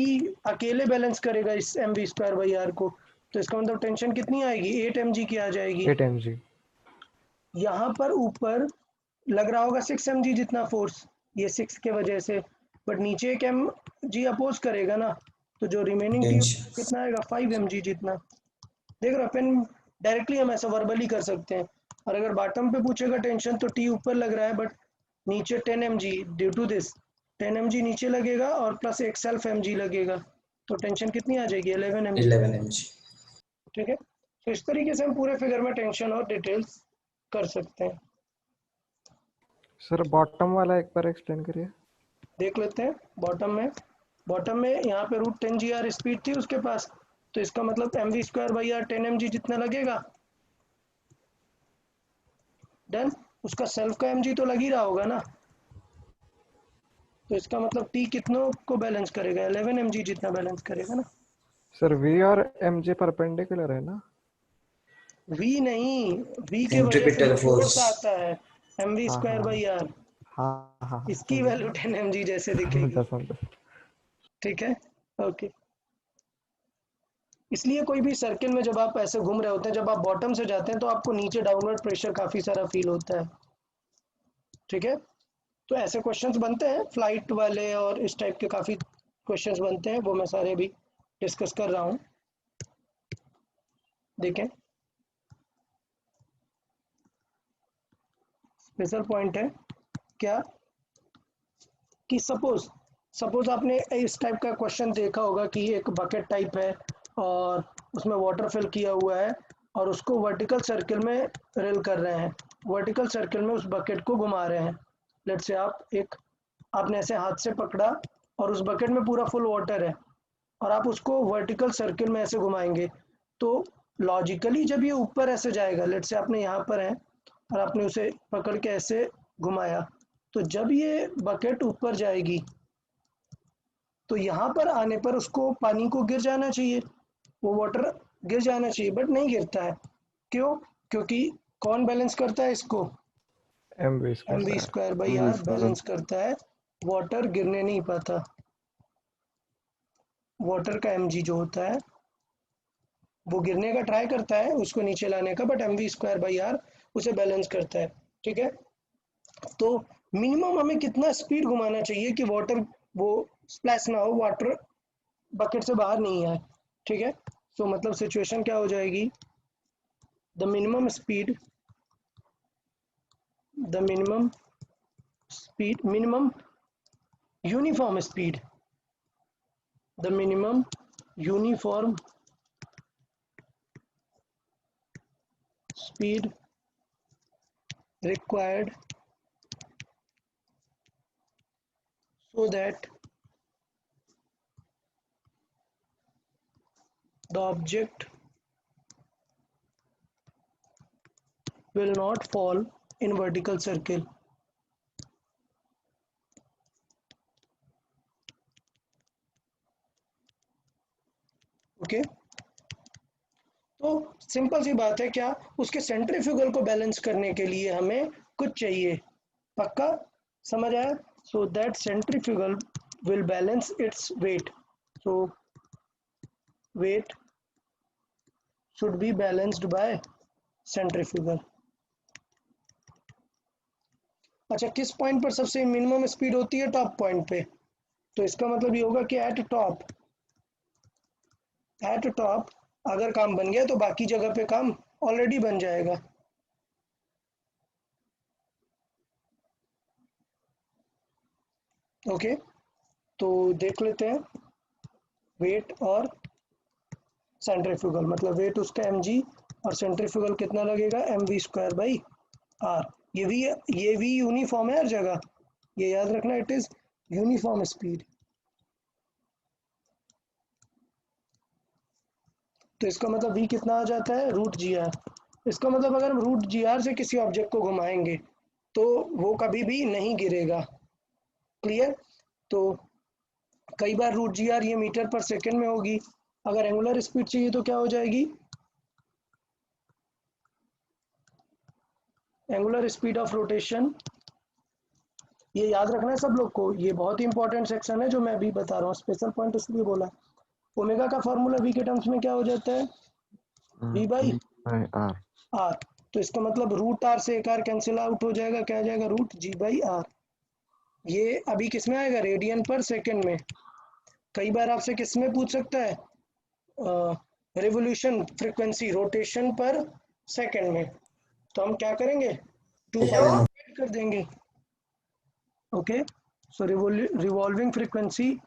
अकेले बैलेंस करेगा इस mv²/r को, तो इसका मतलब टेंशन कितनी आएगी, 8 mg की आ जाएगी। 8 mg। यहाँ पर ऊपर लग रहा होगा 6 mg जितना फोर्स, ये 6 के वजह से, बट नीचे एक mg अपोज करेगा ना, तो जो रिमेनिंग टी टेंशन कितना आएगा, 5 mg जितना। देख रहे हो, पेन डायरेक्टली हम ऐसा वर्बली कर सकते हैं, और अगर बॉटम पे पूछेगा टेंशन तो टी ऊपर लग रहा है, बट नीचे 10 mg, due to this 10 mg नीचे लगेगा और प्लस एक सेल्फ mg लगेगा, तो टेंशन कितनी आ जाएगी, 11 mg। 11 mg। ठीक है, तो इस तरीके से हम पूरे फिगर में टेंशन और डिटेल्स कर सकते हैं। सर बॉटम वाला एक बार एक्सप्लेन करिए। देख लेते हैं बॉटम में यहाँ पे √10 GR स्पीड थी उसके पास, तो इसका मतलब mv²/r 10 mg जितना लगेगा। डन, उसका सेल्फ का mg तो लग ही रहा होगा ना, तो इसका मतलब t कितनों को बैलेंस करेगा, 11 mg जितना बैलेंस करेगा ना। सर v और mj परपेंडिकुलर है ना? v नहीं, v के वजह से सेंट्रीपिटल जो फोर्स फोर्स। आता है हाँ हाँ mv²/r, हाँ इसकी वैल्यू 10 mg जैसे दिखेगी। समझा। ठीक है, ओके। इसलिए कोई भी सर्किल में जब आप ऐसे घूम रहे होते हैं, जब आप बॉटम से जाते हैं तो आपको नीचे डाउनवर्ड प्रेशर काफी सारा फील होता है। ठीक है, तो ऐसे क्वेश्चंस बनते हैं फ्लाइट वाले, और इस टाइप के काफ़ी क्वेश्चंस बनते हैं, वो मैं सारे भी डिस्कस कर रहा हूँ। देखें, स्पेशल पॉइंट है क्या कि सपोज आपने इस टाइप का क्वेश्चन देखा होगा कि एक बकेट टाइप है और उसमें वाटर फिल किया हुआ है, और उसको वर्टिकल सर्किल में रिल कर रहे हैं, वर्टिकल सर्किल में उस बकेट को घुमा रहे हैं। लेट से आपने ऐसे हाथ से पकड़ा और उस बकेट में पूरा फुल वाटर है, और आप उसको वर्टिकल सर्किल में ऐसे घुमाएंगे, तो लॉजिकली जब ये ऊपर ऐसे जाएगा, लेट से आपने यहाँ पर है और आपने उसे पकड़ के ऐसे घुमाया, तो जब ये बकेट ऊपर जाएगी तो यहाँ पर आने पर उसको पानी को गिर जाना चाहिए, वो वाटर गिर जाना चाहिए, बट नहीं गिरता है। क्यों? क्योंकि कौन बैलेंस करता है इसको, mv²/r बैलेंस करता है, वाटर गिरने नहीं पाता। वाटर का mg जो होता है वो गिरने का ट्राई करता है उसको नीचे लाने का, बट mv²/r उसे बैलेंस करता है। ठीक है, तो मिनिमम हमें कितना स्पीड घुमाना चाहिए कि वाटर वो स्प्लैश ना हो, वाटर बकेट से बाहर नहीं आए। ठीक है, तो मतलब सिचुएशन क्या हो जाएगी, the minimum uniform speed the minimum uniform speed required so that the object will not fall in vertical circle. Okay, तो सिंपल सी बात है, क्या उसके सेंट्रीफ्यूगल को बैलेंस करने के लिए हमें कुछ चाहिए, पक्का समझ आया। So that centrifugal will balance its weight, so weight should be balanced by centrifugal। अच्छा, किस पॉइंट पर सबसे मिनिमम स्पीड होती है, टॉप पॉइंट पे, तो इसका मतलब ये होगा कि एट टॉप अगर काम बन गया तो बाकी जगह पे काम ऑलरेडी बन जाएगा। ओके, तो देख लेते हैं वेट और सेंट्रीफ्यूगल, मतलब वेट उसका mg और सेंट्रीफ्यूगल कितना लगेगा, mv²/r। ये भी यूनिफॉर्म है हर जगह, ये याद रखना, इट इज यूनिफॉर्म स्पीड। तो इसका मतलब v कितना आ जाता है, √gr। इसका मतलब अगर हम √gr से किसी ऑब्जेक्ट को घुमाएंगे तो वो कभी भी नहीं गिरेगा। क्लियर, तो कई बार √gr ये मीटर पर सेकेंड में होगी, अगर एंगुलर स्पीड चाहिए तो क्या हो जाएगी, एंगुलर स्पीड ऑफ रोटेशन ये याद रखना है सब लोग को, ये बहुत ही इंपॉर्टेंट सेक्शन है जो मैं अभी बता रहा हूँ, स्पेशल पॉइंट इसलिए बोला। ओमेगा का फॉर्मूला वी के टर्म्स में क्या हो जाता है, वी बाई आर। आर। तो इसका मतलब रूट आर से एक आर कैंसिल आउट हो जाएगा, क्या आ जाएगा, रूट जी बाई आर। ये अभी किस में आएगा, रेडियन पर सेकेंड में। कई बार आपसे किस में पूछ सकता है, रिवोल्यूशन फ्रीक्वेंसी, रोटेशन पर सेकेंड में। तो हम क्या करेंगे, 2 कर देंगे। ओके, सो रिवॉल्विंग फ्रीक्वेंसी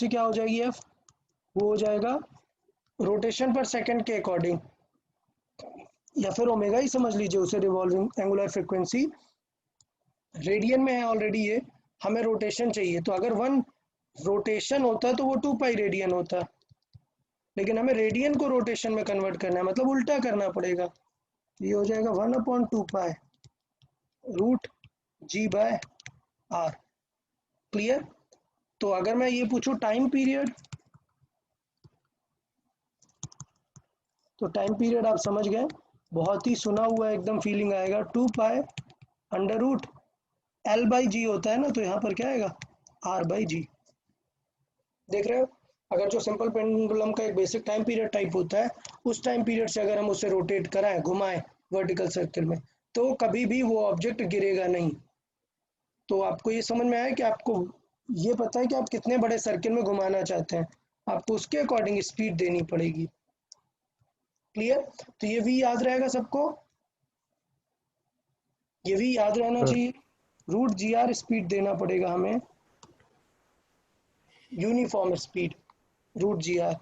क्या हो जाएगी एफ, वो हो जाएगा रोटेशन पर सेकंड के अकॉर्डिंग, या फिर ओमेगा ही समझ लीजिए उसे, रिवॉल्विंग एंगुलर फ्रीक्वेंसी रेडियन में है ऑलरेडी ये, हमें रोटेशन चाहिए, तो अगर 1 रोटेशन होता तो वो 2 पाई रेडियन होता, लेकिन हमें रेडियन को रोटेशन में कन्वर्ट करना है, मतलब उल्टा करना पड़ेगा। ये हो जाएगा 1/2 pi root G by R. Clear. तो अगर मैं ये पूछूं टाइम पीरियड, तो टाइम पीरियड आप समझ गए, बहुत ही सुना हुआ एकदम फीलिंग आएगा, 2 pi under root L by G होता है ना, तो यहाँ पर क्या आएगा, आर बाई जी। देख रहे हो, अगर जो सिंपल पेंडुलम का एक बेसिक टाइम पीरियड टाइप होता है, उस टाइम पीरियड से अगर हम उसे रोटेट कराएं, घुमाएं वर्टिकल सर्किल में, तो कभी भी वो ऑब्जेक्ट गिरेगा नहीं। तो आपको ये समझ में आया कि आपको ये पता है कि आप कितने बड़े सर्किल में घुमाना चाहते हैं, आपको उसके अकॉर्डिंग स्पीड देनी पड़ेगी। क्लियर। तो ये भी याद रहेगा सबको, ये भी याद रहना सर चाहिए, रूट जी आर स्पीड देना पड़ेगा हमें, uniform speed root G R,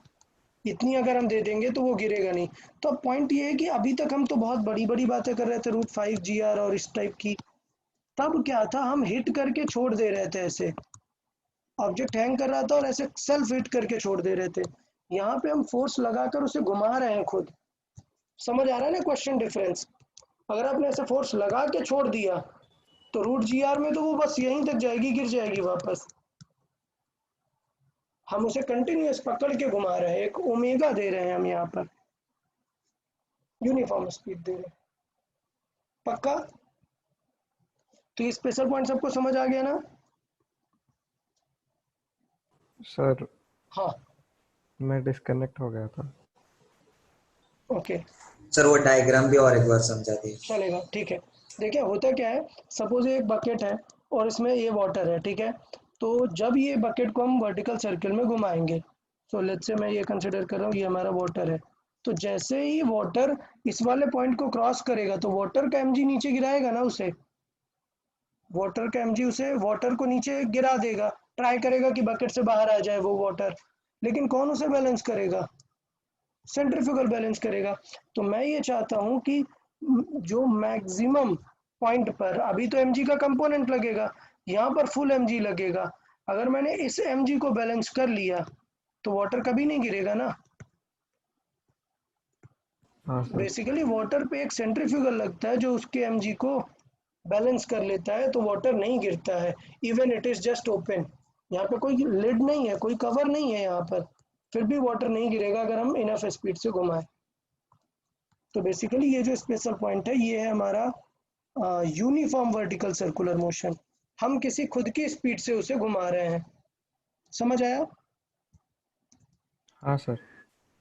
इतनी अगर हम दे देंगे तो वो गिरेगा नहीं। तो अब पॉइंट ये है कि अभी तक हम तो बहुत बड़ी बड़ी बातें कर रहे थे, रूट 5 जी आर और इस टाइप की, तब क्या था, हम हिट करके छोड़ दे रहे थे, ऐसे ऑब्जेक्ट हैंग कर रहा था और ऐसे सेल्फ हिट करके छोड़ दे रहे थे। यहाँ पे हम फोर्स लगाकर उसे घुमा रहे हैं खुद। समझ आ रहा है ना क्वेश्चन डिफरेंस। अगर आपने ऐसे फोर्स लगा के छोड़ दिया तो रूट जी आर में तो वो बस यहीं तक जाएगी, गिर जाएगी वापस। हम उसे कंटिन्यूअस पकड़ के घुमा रहे हैं, एक ओमेगा दे रहे हैं हम यहाँ पर, यूनिफॉर्म स्पीड दे रहे हैं। पक्का। तो ये स्पेशल पॉइंट सबको समझ आ गया ना। सर हाँ मैं डिस्कनेक्ट हो गया था। ओके सर वो डायग्राम भी और एक बार समझा दी। चलेगा, ठीक है। देखिए होता क्या है, सपोज एक बकेट है और इसमें ये वाटर है, ठीक है। तो जब ये बकेट को हम वर्टिकल सर्किल में घुमाएंगे, तो लेट्स से मैं ये कंसिडर कर रहा हूँ, ये हमारा वाटर है। तो जैसे ही वाटर इस वाले पॉइंट को क्रॉस करेगा, तो वाटर का एमजी नीचे गिराएगा ना उसे, वाटर का एमजी उसे वाटर को नीचे गिरा देगा, ट्राई करेगा कि बकेट से बाहर आ जाए वो वाटर, लेकिन कौन उसे बैलेंस करेगा, सेंट्रीफ्यूगल बैलेंस करेगा। तो मैं ये चाहता हूं कि जो मैक्सिमम पॉइंट पर, अभी तो एमजी का कंपोनेंट लगेगा, यहाँ पर फुल एमजी लगेगा, अगर मैंने इस एमजी को बैलेंस कर लिया तो वाटर कभी नहीं गिरेगा ना। हाँ सर। बेसिकली वाटर पे एक सेंट्रीफ्यूगल लगता है जो उसके एमजी को बैलेंस कर लेता है, तो वाटर नहीं गिरता है, even it is just open. यहाँ पे कोई लिड नहीं है, कोई कवर नहीं है यहाँ पर, फिर भी वाटर नहीं गिरेगा अगर हम इनफ स्पीड से घुमाएं। तो बेसिकली ये जो स्पेशल पॉइंट है, ये है हमारा यूनिफॉर्म वर्टिकल सर्कुलर मोशन। हम किसी खुद की स्पीड से उसे घुमा रहे हैं। समझ आया। हाँ सर।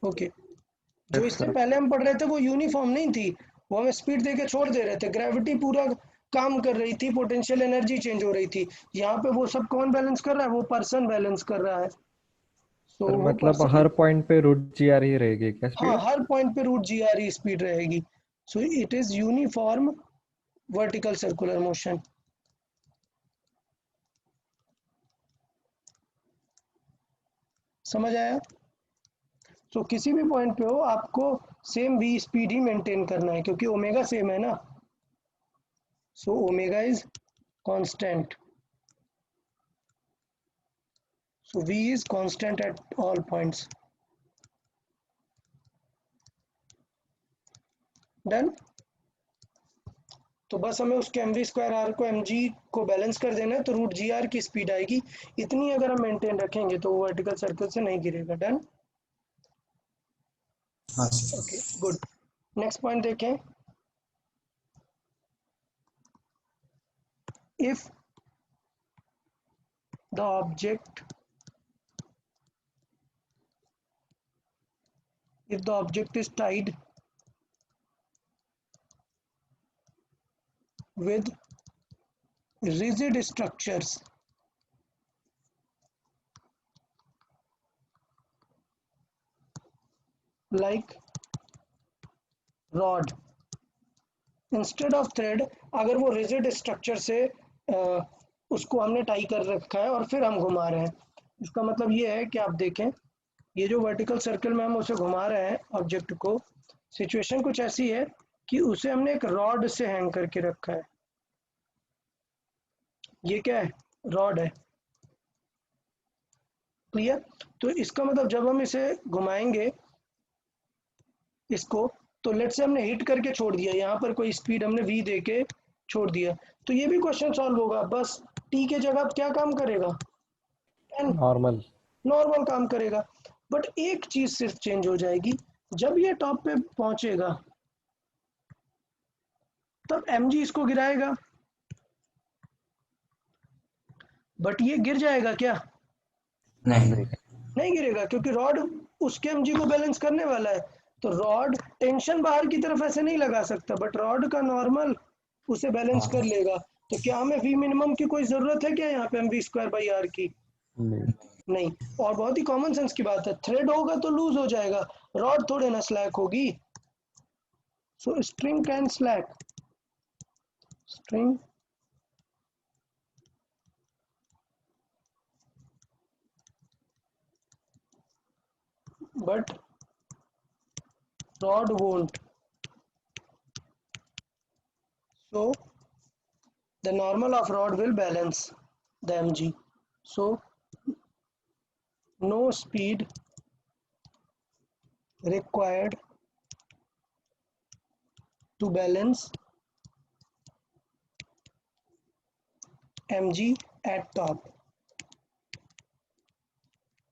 ओके। जो यस इससे सर। पहले हम पढ़ रहे थे वो यूनिफॉर्म नहीं थी, वो हमें स्पीड देके छोड़ दे रहे थे, ग्रेविटी पूरा काम कर रही थी, पोटेंशियल एनर्जी चेंज हो रही थी। यहाँ पे वो सब कौन बैलेंस कर रहा है, वो पर्सन बैलेंस कर रहा है। तो सर वो मतलब पर्सन, हर पॉइंट पे रूट जी आ रही रहेगी क्या हाँ स्पीड? हर पॉइंट पे रूट जी आर ई स्पीड रहेगी। So it is uniform vertical circular motion. समझ आया। तो किसी भी पॉइंट पे हो आपको सेम वी स्पीड ही मेंटेन करना है, क्योंकि ओमेगा सेम है ना। So omega is constant, so v is constant at all points. डन। तो बस हमें उसके एम वी स्क्वायर आर को एम जी को बैलेंस कर देना है, तो रूट जी आर की स्पीड आएगी, इतनी अगर हम मेंटेन रखेंगे तो वो वर्टिकल सर्कल से नहीं गिरेगा। डन। हाँ sir. Okay good. Next point देखें, if the object is tied with rigid structures like rod instead of thread, अगर वो रिजिड स्ट्रक्चर से उसको हमने टाई कर रखा है और फिर हम घुमा रहे हैं, इसका मतलब ये है कि आप देखें ये जो वर्टिकल सर्कल में हम उसे घुमा रहे हैं ऑब्जेक्ट को, सिचुएशन कुछ ऐसी है कि उसे हमने एक रॉड से हैंग करके रखा है। ये क्या है? रॉड है। क्लियर? तो इसका मतलब जब हम इसे घुमाएंगे इसको, तो लेट से हमने हिट करके छोड़ दिया, यहाँ पर कोई स्पीड हमने v दे के छोड़ दिया, तो ये भी क्वेश्चन सॉल्व होगा, बस t के जगह क्या काम करेगा? n normal. नॉर्मल काम करेगा। बट एक चीज सिर्फ चेंज हो जाएगी, जब ये टॉप पे पहुंचेगा तब mg इसको गिराएगा, बट ये गिर जाएगा क्या? नहीं। नहीं गिरेगा, क्योंकि रॉड उसके mg को बैलेंस करने वाला है। तो रॉड टेंशन बाहर की तरफ ऐसे नहीं लगा सकता, बट रॉड का नॉर्मल उसे बैलेंस कर लेगा। तो क्या हमें v मिनिमम की कोई जरूरत है क्या यहाँ पे mv²/r की? नहीं। नहीं। और बहुत ही कॉमन सेंस की बात है, थ्रेड होगा तो लूज हो जाएगा, रॉड थोड़े ना स्लैक होगी। सो string can slack, string but rod won't. So the normal of rod will balance the mg. So no speed required to balance mg at top.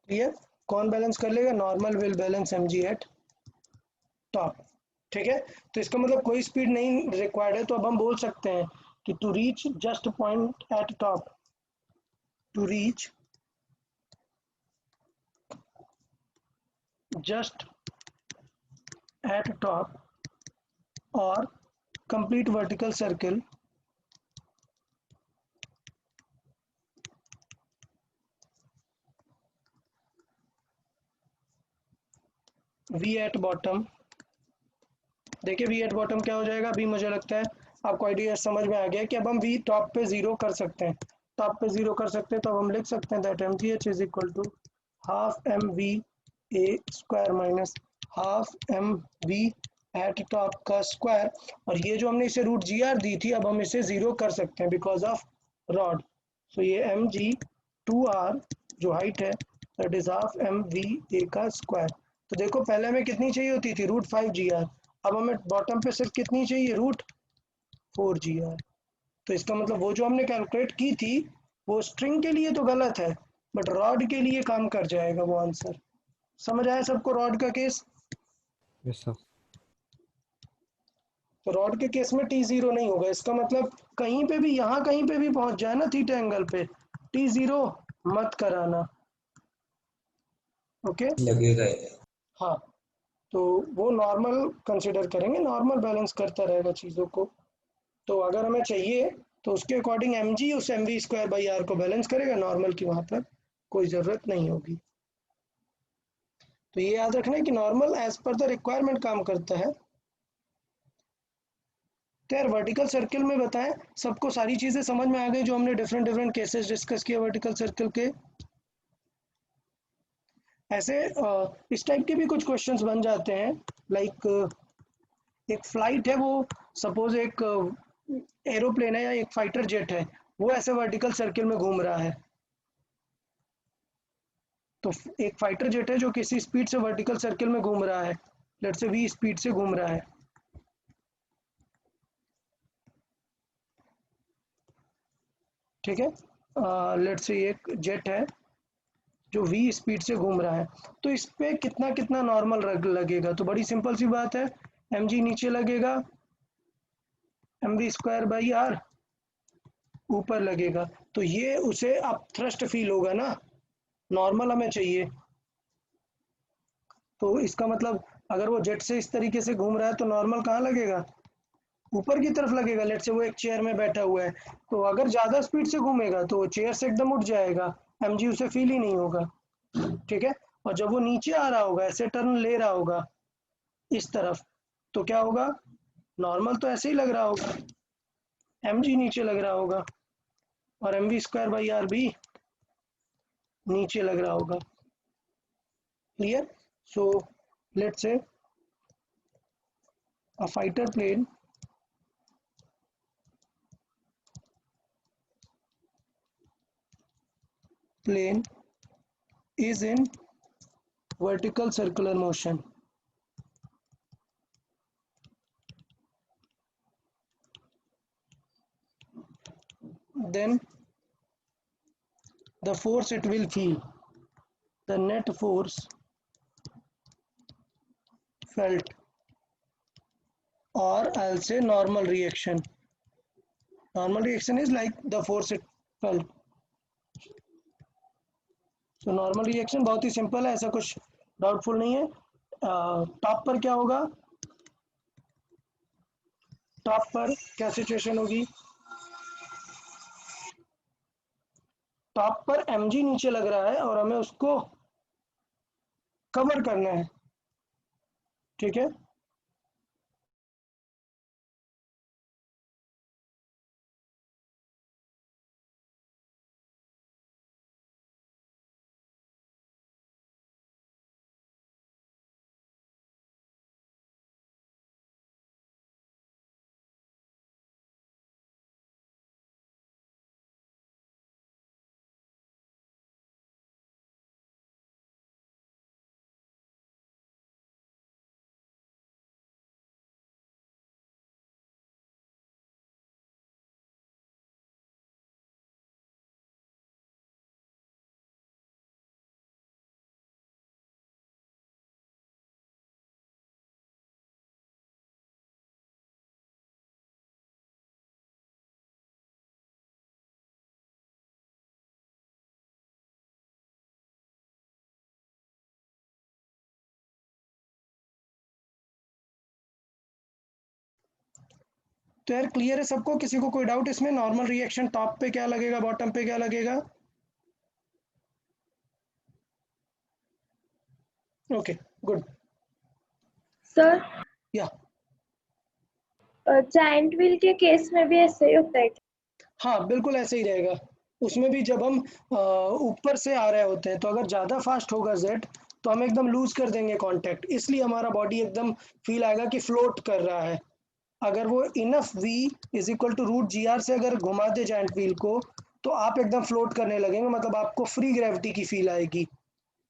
Clear? कौन बैलेंस कर लेगा? Normal will balance mg eight top. ठीक है, तो इसका मतलब कोई स्पीड नहीं रिक्वायर्ड है, तो अब हम बोल सकते हैं कि to reach just point at top, to reach just at top और complete vertical circle v at bottom। देखिए v at bottom क्या हो जाएगा? अभी मुझे लगता है आपको आइडिया समझ में आ गया कि अब हम v टॉप पे जीरो कर सकते हैं, टॉप पे जीरो कर सकते हैं, तो अब हम लिख सकते हैं that mgh is equal to half mv a square minus half mv at top का स्क्वायर, और ये जो हमने इसे रूट जी आर दी थी, अब हम इसे जीरो कर सकते हैं बिकॉज ऑफ रॉड। सो ये mg2r जो हाइट है that is half mv a का स्क्वायर। तो देखो पहले हमें कितनी चाहिए होती थी? √5gr, अब हमें बॉटम पे सिर्फ कितनी चाहिए? √4gr। तो इसका मतलब वो जो हमने कैलकुलेट की थी वो स्ट्रिंग के लिए तो गलत है, बट रॉड के लिए काम कर जाएगा वो आंसर। समझ आया सबको रॉड का केस? Yes sir. तो रॉड के केस में t0 नहीं होगा, इसका मतलब कहीं पे भी, यहाँ कहीं पे भी पहुंच जाए ना थीटा एंगल पे, t0 मत कराना। ओके? लगेगा। हाँ, तो वो नॉर्मल कंसिडर करेंगे, नॉर्मल बैलेंस करता रहेगा चीज़ों को। तो अगर हमें चाहिए तो उसके अकॉर्डिंग mg उस mv²/r को बैलेंस करेगा, नॉर्मल की वहाँ पर कोई ज़रूरत नहीं होगी। तो ये याद रखना है कि नॉर्मल एज पर द रिक्वायरमेंट काम करता है। तो यार वर्टिकल सर्कल में बताएं, सबको सारी चीज़ें समझ में आ गई जो हमने डिफरेंट डिफरेंट केसेस डिस्कस किए वर्टिकल सर्कल के? ऐसे इस टाइप के भी कुछ क्वेश्चंस बन जाते हैं, लाइक एक फ्लाइट है, वो सपोज एक एरोप्लेन है या एक फाइटर जेट है, वो ऐसे वर्टिकल सर्कल में घूम रहा है। तो एक फाइटर जेट है जो किसी स्पीड से वर्टिकल सर्कल में घूम रहा है, लेट से v स्पीड से घूम रहा है। ठीक है, लेट से एक जेट है जो v स्पीड से घूम रहा है, तो इस पे कितना कितना नॉर्मल लगेगा। तो बड़ी सिंपल सी बात है, mg नीचे लगेगा, mv²/r ऊपर लगेगा। तो ये उसे अब थ्रस्ट फील होगा ना, नॉर्मल हमें चाहिए। तो इसका मतलब अगर वो जेट से इस तरीके से घूम रहा है तो नॉर्मल कहाँ लगेगा, ऊपर की तरफ लगेगा। लेट से वो एक चेयर में बैठा हुआ है, तो अगर ज़्यादा स्पीड से घूमेगा तो वो चेयर से एकदम उठ जाएगा, mg उसे फील ही नहीं होगा। ठीक है, और जब वो नीचे आ रहा होगा, ऐसे टर्न ले रहा होगा इस तरफ, तो क्या होगा, नॉर्मल तो ऐसे ही लग रहा होगा, mg नीचे लग रहा होगा और mv²/r भी नीचे लग रहा होगा। क्लियर? सो लेट्स से a fighter plane is in vertical circular motion. Then the force it will feel, the net force felt, or I'll say normal reaction. Normal reaction is like the force it felt. तो नॉर्मल रिएक्शन बहुत ही सिंपल है, ऐसा कुछ डाउटफुल नहीं है। टॉप पर क्या होगा, टॉप पर क्या सिचुएशन होगी, टॉप पर mg नीचे लग रहा है और हमें उसको कवर करना है। ठीक है, तो यार क्लियर है सबको, किसी को कोई डाउट इसमें, नॉर्मल रिएक्शन टॉप पे क्या लगेगा, बॉटम पे क्या लगेगा? Okay good. सर, या जायंट व्हील के केस में भी ऐसे ही होता है? हाँ बिल्कुल ऐसे ही रहेगा, उसमें भी जब हम ऊपर से आ रहे होते हैं तो अगर ज़्यादा फास्ट होगा जेट तो हम एकदम लूज कर देंगे कांटेक्ट, इसलिए हमारा बॉडी एकदम फील आएगा कि फ्लोट कर रहा है। अगर वो इनफ v =√gr से अगर घुमा दे जाइंट व्हील को तो आप एकदम फ्लोट करने लगेंगे, मतलब आपको फ्री ग्रेविटी की फील आएगी।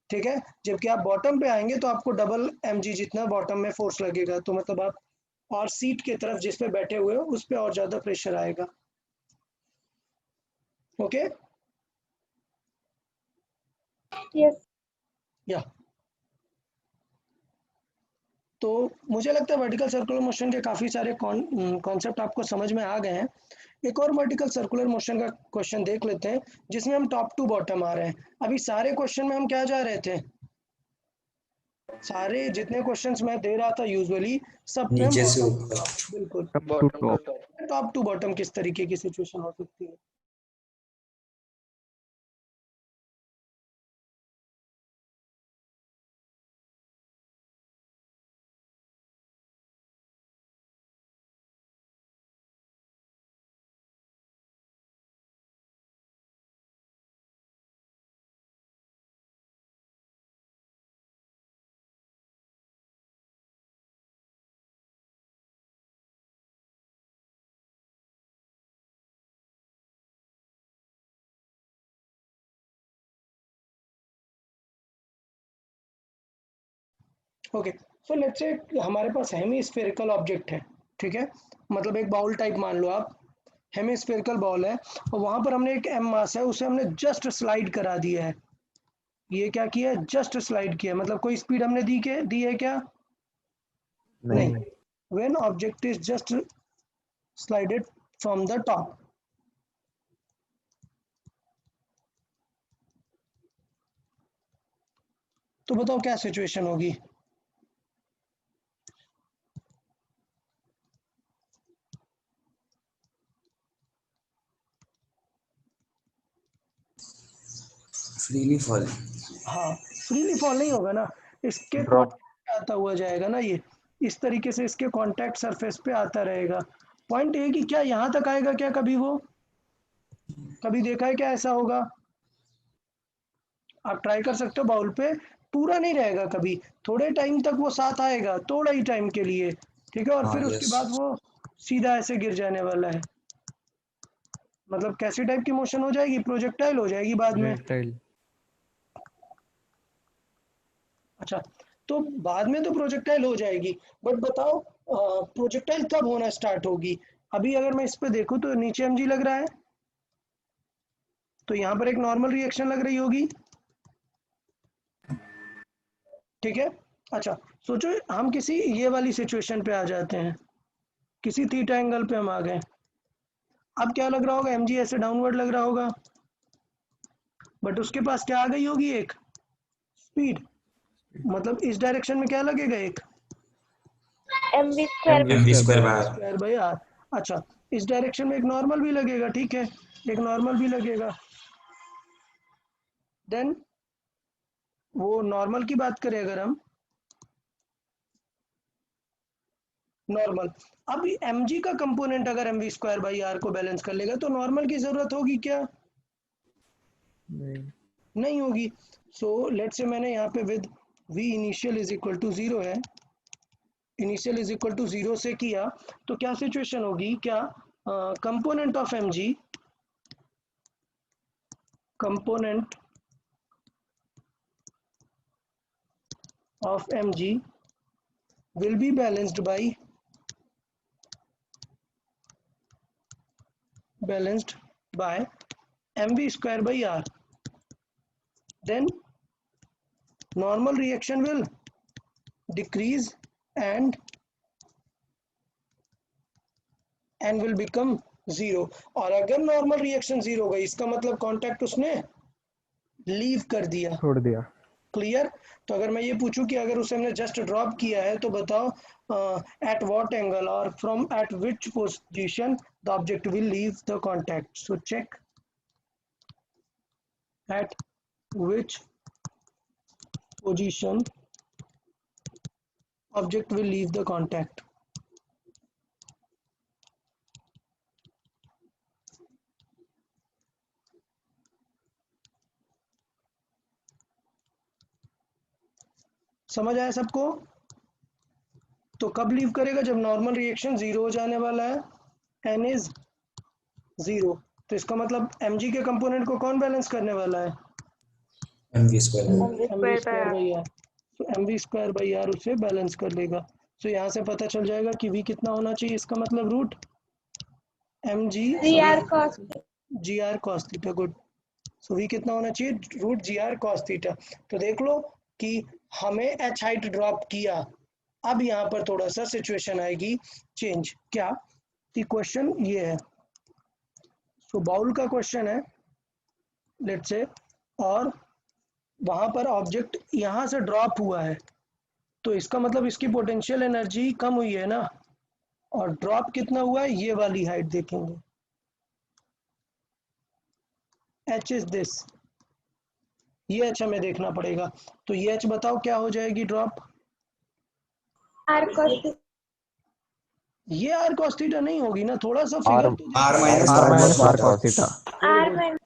ठीक है, जबकि आप बॉटम पे आएंगे तो आपको डबल mg जितना बॉटम में फोर्स लगेगा, तो मतलब आप और सीट की तरफ जिस पे बैठे हुए हो उस पे और ज़्यादा प्रेशर आएगा। Okay yes. या तो मुझे लगता है वर्टिकल सर्कुलर मोशन के काफ़ी सारे कॉन्सेप्ट आपको समझ में आ गए हैं। एक और वर्टिकल सर्कुलर मोशन का क्वेश्चन देख लेते हैं जिसमें हम टॉप टू बॉटम आ रहे हैं। अभी सारे क्वेश्चन में हम क्या जा रहे थे, सारे जितने क्वेश्चंस मैं दे रहा था यूजुअली सब पे हम नीचे से bottom ऊपर। to top, बिल्कुल bottom to top. Top to bottom किस तरीके की सिचुएशन हो सकती है। ओके सो लेट्स से हमारे पास हेमी-स्फेरिकल ऑब्जेक्ट है। ठीक है, मतलब एक बाउल टाइप मान लो आप, हेमी-स्फेरिकल बॉल है और वहां पर हमने एक m मास है, उसे हमने जस्ट स्लाइड करा दिया है। ये क्या किया है, जस्ट स्लाइड किया, मतलब कोई स्पीड हमने दी है क्या? नहीं। When object is just slided from the top. तो बताओ क्या सिचुएशन होगी? Freely fall. हाँ, फ्रीली फॉल नहीं होगा ना, इसके ड्रॉप। कांटेक्ट आता हुआ जाएगा ना, ये इस तरीके से इसके कांटेक्ट सरफेस पे आता रहेगा। पॉइंट ये कि क्या यहाँ तक आएगा क्या कभी? वो कभी देखा है क्या ऐसा होगा? आप ट्राई कर सकते हो बाउल पे, पूरा नहीं रहेगा कभी, थोड़े टाइम तक वो साथ आएगा, थोड़ा ही टाइम के लिए, ठीक है, और हाँ फिर उसके यस। बाद वो सीधा ऐसे गिर जाने वाला है। मतलब कैसी टाइप की मोशन हो जाएगी? प्रोजेक्टाइल हो जाएगी बाद में। प्रोजेक्टाइल। अच्छा, तो बाद में तो प्रोजेक्टाइल हो जाएगी, बट बताओ प्रोजेक्टाइल कब होना स्टार्ट होगी? अभी अगर मैं इस पे देखूं तो नीचे एमजी लग रहा है, तो यहाँ पर एक नॉर्मल रिएक्शन लग रही होगी, ठीक है। अच्छा, सोचो हम किसी ये वाली सिचुएशन पे आ जाते हैं, किसी थीटा एंगल पे हम आ गए। अब क्या लग रहा होगा? एमजी ऐसे डाउनवर्ड लग रहा होगा, बट उसके पास क्या आ गई होगी? एक स्पीड। मतलब इस डायरेक्शन में क्या लगेगा? एक mv square MV mv square square by बार। Square by R. अच्छा, इस डायरेक्शन में एक नॉर्मल भी लगेगा, ठीक है, एक नॉर्मल भी लगेगा। देन वो नॉर्मल की बात करें अगर हम, नॉर्मल, अब mg का कंपोनेंट अगर mv स्क्वायर बाई आर को बैलेंस कर लेगा तो नॉर्मल की जरूरत होगी क्या? नहीं। नहीं होगी। सो लेट्स से मैंने यहाँ पे with v initial is equal to 0 है, इनिशियल इज इक्वल टू 0 से किया, तो क्या सिचुएशन होगी? क्या component of mg, component of mg will be balanced by mv square by r. Then normal reaction will decrease and will become zero. और अगर नॉर्मल रिएक्शन जीरो हो गई, इसका मतलब कांटेक्ट उसने लीव कर दिया। छोड़ दिया। क्लियर? तो अगर मैं ये पूछूं कि अगर उसे हमने जस्ट ड्रॉप किया है तो बताओ एट व्हाट एंगल और from at which position the object will leave the contact. So check at which position object will leave the contact। समझ आया सबको? तो कब लीव करेगा? जब नॉर्मल रिएक्शन जीरो हो जाने वाला है, n इज जीरो। तो इसका मतलब mg के कंपोनेंट को कौन बैलेंस करने वाला है? mv square. mv square by R. तो mv स्क्वायर बाई आर उसे बैलेंस कर लेगा। तो यहाँ से पता चल जाएगा कि v कितना होना चाहिए, इसका मतलब root mg gr cos G R cos theta. Good. So v कितना होना चाहिए? Root G R cos theta. तो देख लो कि हमें h हाइट ड्रॉप किया, अब यहाँ पर थोड़ा सा सिचुएशन आएगी चेंज। क्या कि क्वेश्चन ये है, सो बाउल का क्वेश्चन है लेट्स से, और वहां पर ऑब्जेक्ट यहाँ से ड्रॉप हुआ है, तो इसका मतलब इसकी पोटेंशियल एनर्जी कम हुई है ना, और ड्रॉप कितना हुआ है ये वाली हाइट देखेंगे, h इज दिस, ये h हमें देखना पड़ेगा। तो ये h बताओ क्या हो जाएगी ड्रॉप? r cos ये आर कॉस थीटा नहीं होगी ना, थोड़ा सा R फिगर तो r R minus minus r R cos cos theta. r min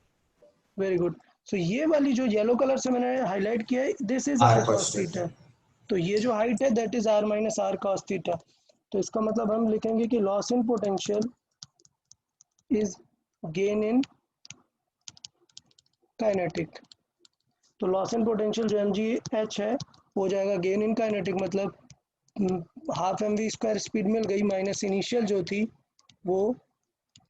very good. So ये वाली जो येलो कलर से मैंने हाईलाइट किया है, this is R R cos cos theta. तो ये जो हाइट है that is R minus R cos theta. तो इसका मतलब हम लिखेंगे कि loss in potential is gain in kinetic. तो लॉस इन पोटेंशियल जो एम जी एच है हो जाएगा गेन इन काइनेटिक, मतलब half M V square speed मिल गई माइनस इनिशियल जो थी वो,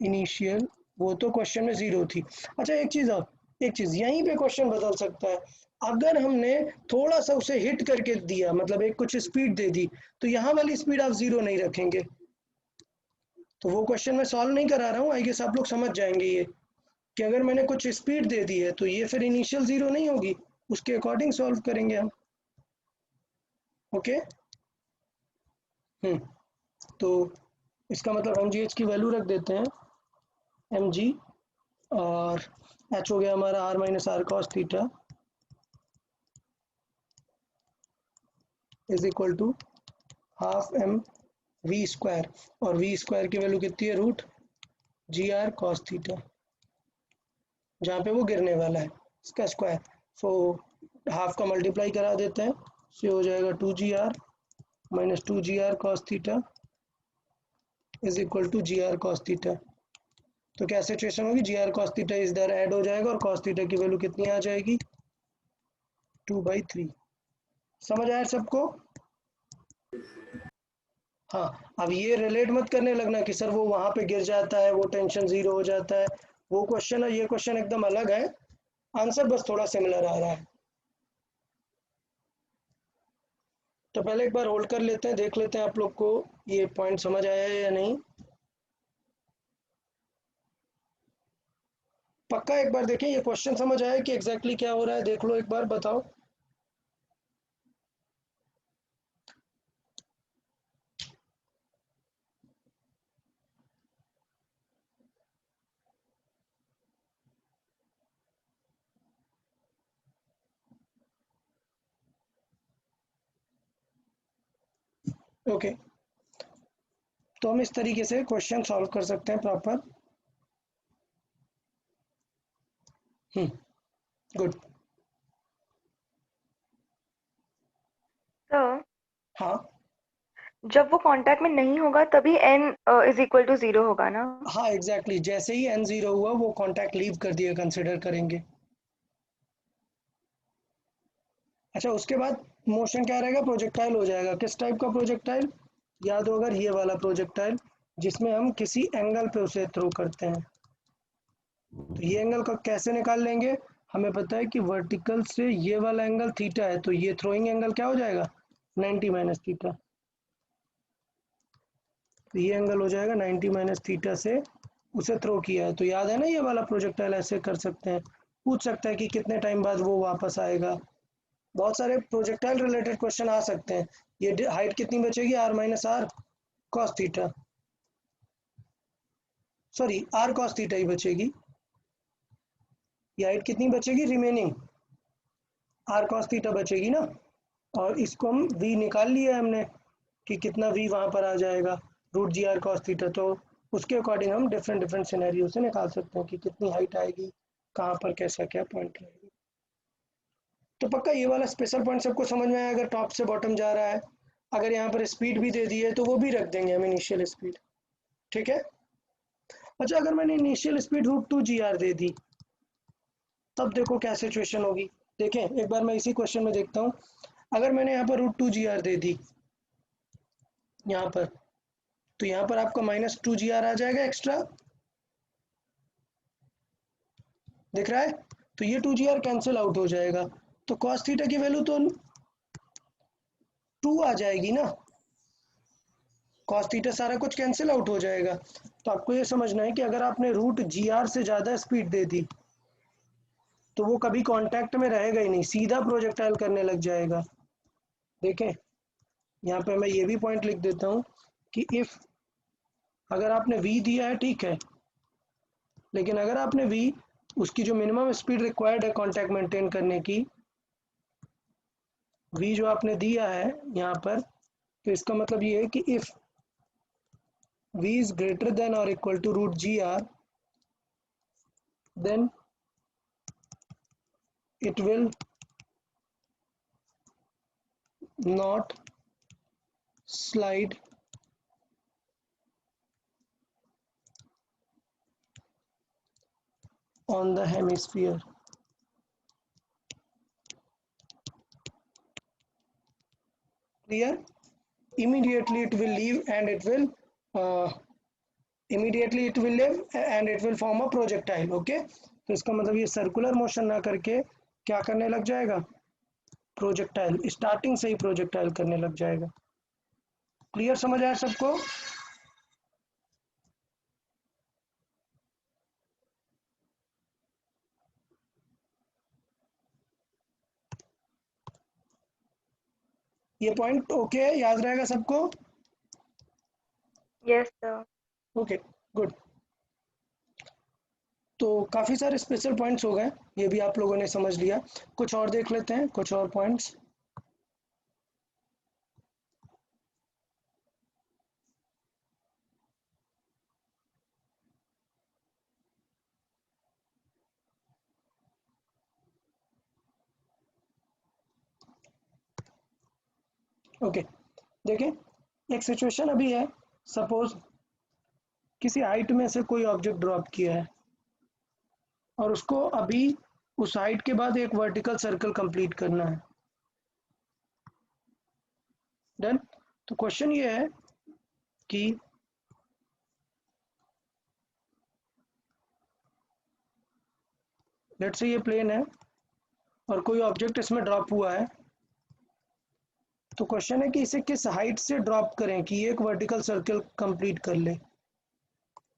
इनिशियल वो तो क्वेश्चन में जीरो थी। अच्छा एक चीज़ और, एक चीज यहीं पे क्वेश्चन बदल सकता है। अगर हमने थोड़ा सा उसे हिट करके दिया, मतलब एक कुछ स्पीड दे दी, तो यहाँ वाली स्पीड आप 0 नहीं रखेंगे। तो वो क्वेश्चन मैं सॉल्व नहीं करा रहा हूँ, आई गेस आप लोग समझ जाएंगे ये कि अगर मैंने कुछ स्पीड दे दी है तो ये फिर इनिशियल 0 नहीं होगी, उसके अकॉर्डिंग सॉल्व करेंगे हम। ओके। तो इसका मतलब एम जी एच की वैल्यू रख देते हैं, एम जी, और एच हो गया हमारा R minus R cos theta is equal to half M V square, और वी स्क्वायर की वैल्यू कितनी है, root G R cos theta, जहाँ पे वो गिरने वाला है इसका स्क्वायर। सो हाफ का मल्टीप्लाई करा देते हैं, से हो जाएगा 2 minus 2 cos theta is equal to G R cos theta. तो क्या सिचुएशन होगी, जी आर कॉस थीटा इधर ऐड हो जाएगा और कॉस थीटा की वैल्यू कितनी आ जाएगी, 2/3। समझ आया सबको? हाँ, अब ये रिलेट मत करने लगना कि सर वो वहां पे गिर जाता है, वो टेंशन 0 हो जाता है, वो क्वेश्चन और ये क्वेश्चन एकदम अलग है, आंसर बस थोड़ा सिमिलर आ रहा है। तो पहले एक बार होल्ड कर लेते हैं, देख लेते हैं आप लोग को ये पॉइंट समझ आया है या नहीं। पक्का एक बार देखें, ये क्वेश्चन समझ आया कि एग्जैक्टली क्या हो रहा है, देख लो एक बार, बताओ। ओके, तो हम इस तरीके से क्वेश्चन सॉल्व कर सकते हैं प्रॉपर। गुड। तो हाँ जब वो कांटेक्ट में नहीं होगा तभी n इज इक्वल टू 0 होगा ना? हाँ एग्जैक्टली, जैसे ही n 0 हुआ वो कांटेक्ट लीव कर दिया, कंसिडर करेंगे। अच्छा, उसके बाद मोशन क्या रहेगा, प्रोजेक्टाइल हो जाएगा। किस टाइप का प्रोजेक्टाइल, याद होगा ये वाला प्रोजेक्टाइल जिसमें हम किसी एंगल पे उसे थ्रो करते हैं। तो ये एंगल का कैसे निकाल लेंगे, हमें पता है कि वर्टिकल से ये वाला एंगल थीटा है, तो ये थ्रोइंग एंगल क्या हो जाएगा, 90 माइनस थीटा। तो ये एंगल हो जाएगा 90 माइनस थीटा से उसे थ्रो किया है। तो याद है ना, ये वाला प्रोजेक्टाइल ऐसे कर सकते हैं। पूछ सकता है कि कितने टाइम बाद वो वापस आएगा। बहुत सारे प्रोजेक्टाइल रिलेटेड क्वेश्चन आ सकते हैं। ये हाइट कितनी बचेगी, R minus R cos theta, sorry R cos theta ही बचेगी। ये हाइट कितनी बचेगी रिमेनिंग, आर कॉस थीटा बचेगी ना। और इसको हम v निकाल लिया हमने कि कितना v वहां पर आ जाएगा, root G R cos theta. तो उसके अकॉर्डिंग हम डिफरेंट डिफरेंट सिनेरियो से निकाल सकते हैं कि कितनी हाइट आएगी, कहाँ पर कैसा क्या पॉइंट रहेगा। तो पक्का ये वाला स्पेशल पॉइंट सबको समझ में आया, अगर टॉप से बॉटम जा रहा है। अगर यहाँ पर स्पीड भी दे दी है तो वो भी रख देंगे हम, इनिशियल स्पीड। ठीक है। अच्छा, अगर मैंने इनिशियल स्पीड √2 दे दी, तब देखो क्या सिचुएशन होगी। देखें एक बार मैं इसी क्वेश्चन में देखता हूँ, अगर मैंने यहाँ पर √2 दे दी यहाँ पर, तो यहाँ पर आपका -2 आ जाएगा एक्स्ट्रा, दिख रहा है। तो ये 2 कैंसिल आउट हो जाएगा, तो कॉस थीटा की वैल्यू तो 2 आ जाएगी ना, कॉस थीटा सारा कुछ कैंसिल आउट हो जाएगा। तो आपको ये समझना है कि अगर आपने √GR से ज़्यादा स्पीड दे दी तो वो कभी कांटेक्ट में रहेगा ही नहीं, सीधा प्रोजेक्टाइल करने लग जाएगा। देखें यहाँ पे मैं ये भी पॉइंट लिख देता हूँ कि इफ़, अगर आपने v दिया है ठीक है, लेकिन अगर आपने v, उसकी जो मिनिमम स्पीड रिक्वायर्ड है कांटेक्ट मेंटेन करने की, v जो आपने दिया है यहाँ पर, तो इसका मतलब ये है कि if v is greater than or equal to √GR, then it will not slide on the hemisphere. Clear? Immediately it will leave and it will immediately it will leave and it will form a projectile. Okay, तो इसका मतलब ये सर्कुलर मोशन ना करके क्या करने लग जाएगा, प्रोजेक्टाइल, स्टार्टिंग से ही प्रोजेक्टाइल करने लग जाएगा। क्लियर समझ आया सबको? ये पॉइंट ओके है, याद रहेगा सबको? Yes sir. Okay good. तो काफी सारे स्पेशल पॉइंट्स हो गए, ये भी आप लोगों ने समझ लिया। कुछ और देख लेते हैं, कुछ और पॉइंट्स। ओके देखें, एक सिचुएशन अभी है, सपोज किसी हाइट में से कोई ऑब्जेक्ट ड्रॉप किया है और उसको अभी उस हाइट के बाद एक वर्टिकल सर्कल कंप्लीट करना है। डन। तो क्वेश्चन ये है कि लेट्स से ये प्लेन है और कोई ऑब्जेक्ट इसमें ड्रॉप हुआ है, तो क्वेश्चन है कि इसे किस हाइट से ड्रॉप करें कि एक वर्टिकल सर्कल कंप्लीट कर ले।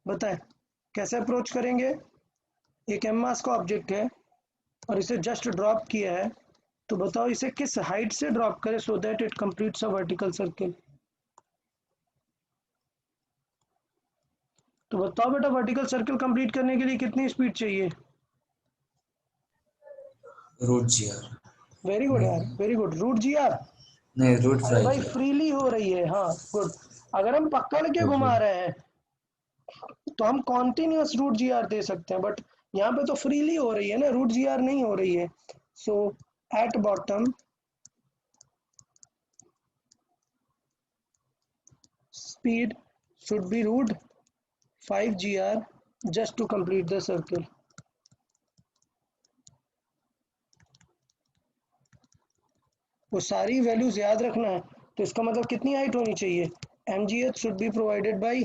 बताएं कैसे अप्रोच करेंगे। एक एम मास का ऑब्जेक्ट है और इसे जस्ट ड्रॉप किया है, तो बताओ इसे किस हाइट से ड्रॉप करें so that it completes a vertical circle. तो बताओ बेटा, वर्टिकल सर्कल कंप्लीट करने के लिए कितनी स्पीड चाहिए? Root G R. Very good यार, very good. Root G R? नहीं, रूट अरे भाई फाइव। फ्रीली हो रही है, हाँ गुड। अगर हम पकड़ के घुमा रहे हैं तो हम कॉन्टिन्यूअस रूट जी आर दे सकते हैं, बट यहाँ पे तो फ्रीली हो रही है ना, रूट जी आर नहीं हो रही है। So at bottom speed should be root 5 gr just to complete the circle। वो सारी वैल्यूज याद रखना है। तो इसका मतलब कितनी हाइट होनी चाहिए, mgh should be provided by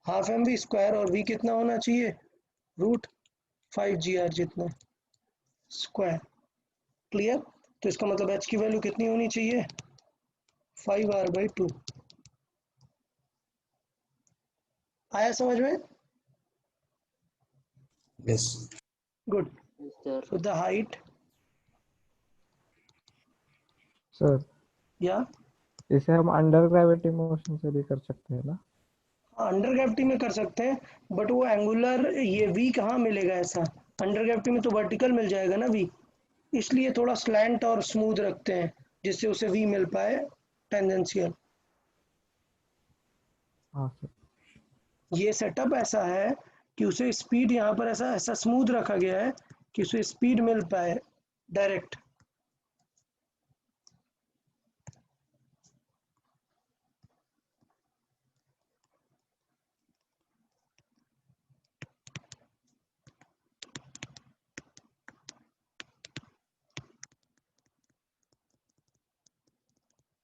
half M V square, और v कितना होना चाहिए, रूट 5 gr जितना स्क्वायर। क्लियर? तो इसका मतलब h की वैल्यू कितनी होनी चाहिए, 5r/2। आया समझ में? Yes. Good. So the height sir या इसे हम अंडर ग्रेविटी मोशन से भी कर सकते हैं ना? अंडर ग्रेविटी में कर सकते हैं, बट वो एंगुलर ये वी कहाँ मिलेगा ऐसा, अंडर ग्रेविटी में तो वर्टिकल मिल जाएगा ना वी, इसलिए थोड़ा स्लैंट और स्मूथ रखते हैं जिससे उसे वी मिल पाए टेंजेंशियल। हाँ सर। ये सेटअप ऐसा है कि उसे स्पीड यहाँ पर ऐसा ऐसा स्मूथ रखा गया है कि उसे स्पीड मिल पाए डायरेक्ट।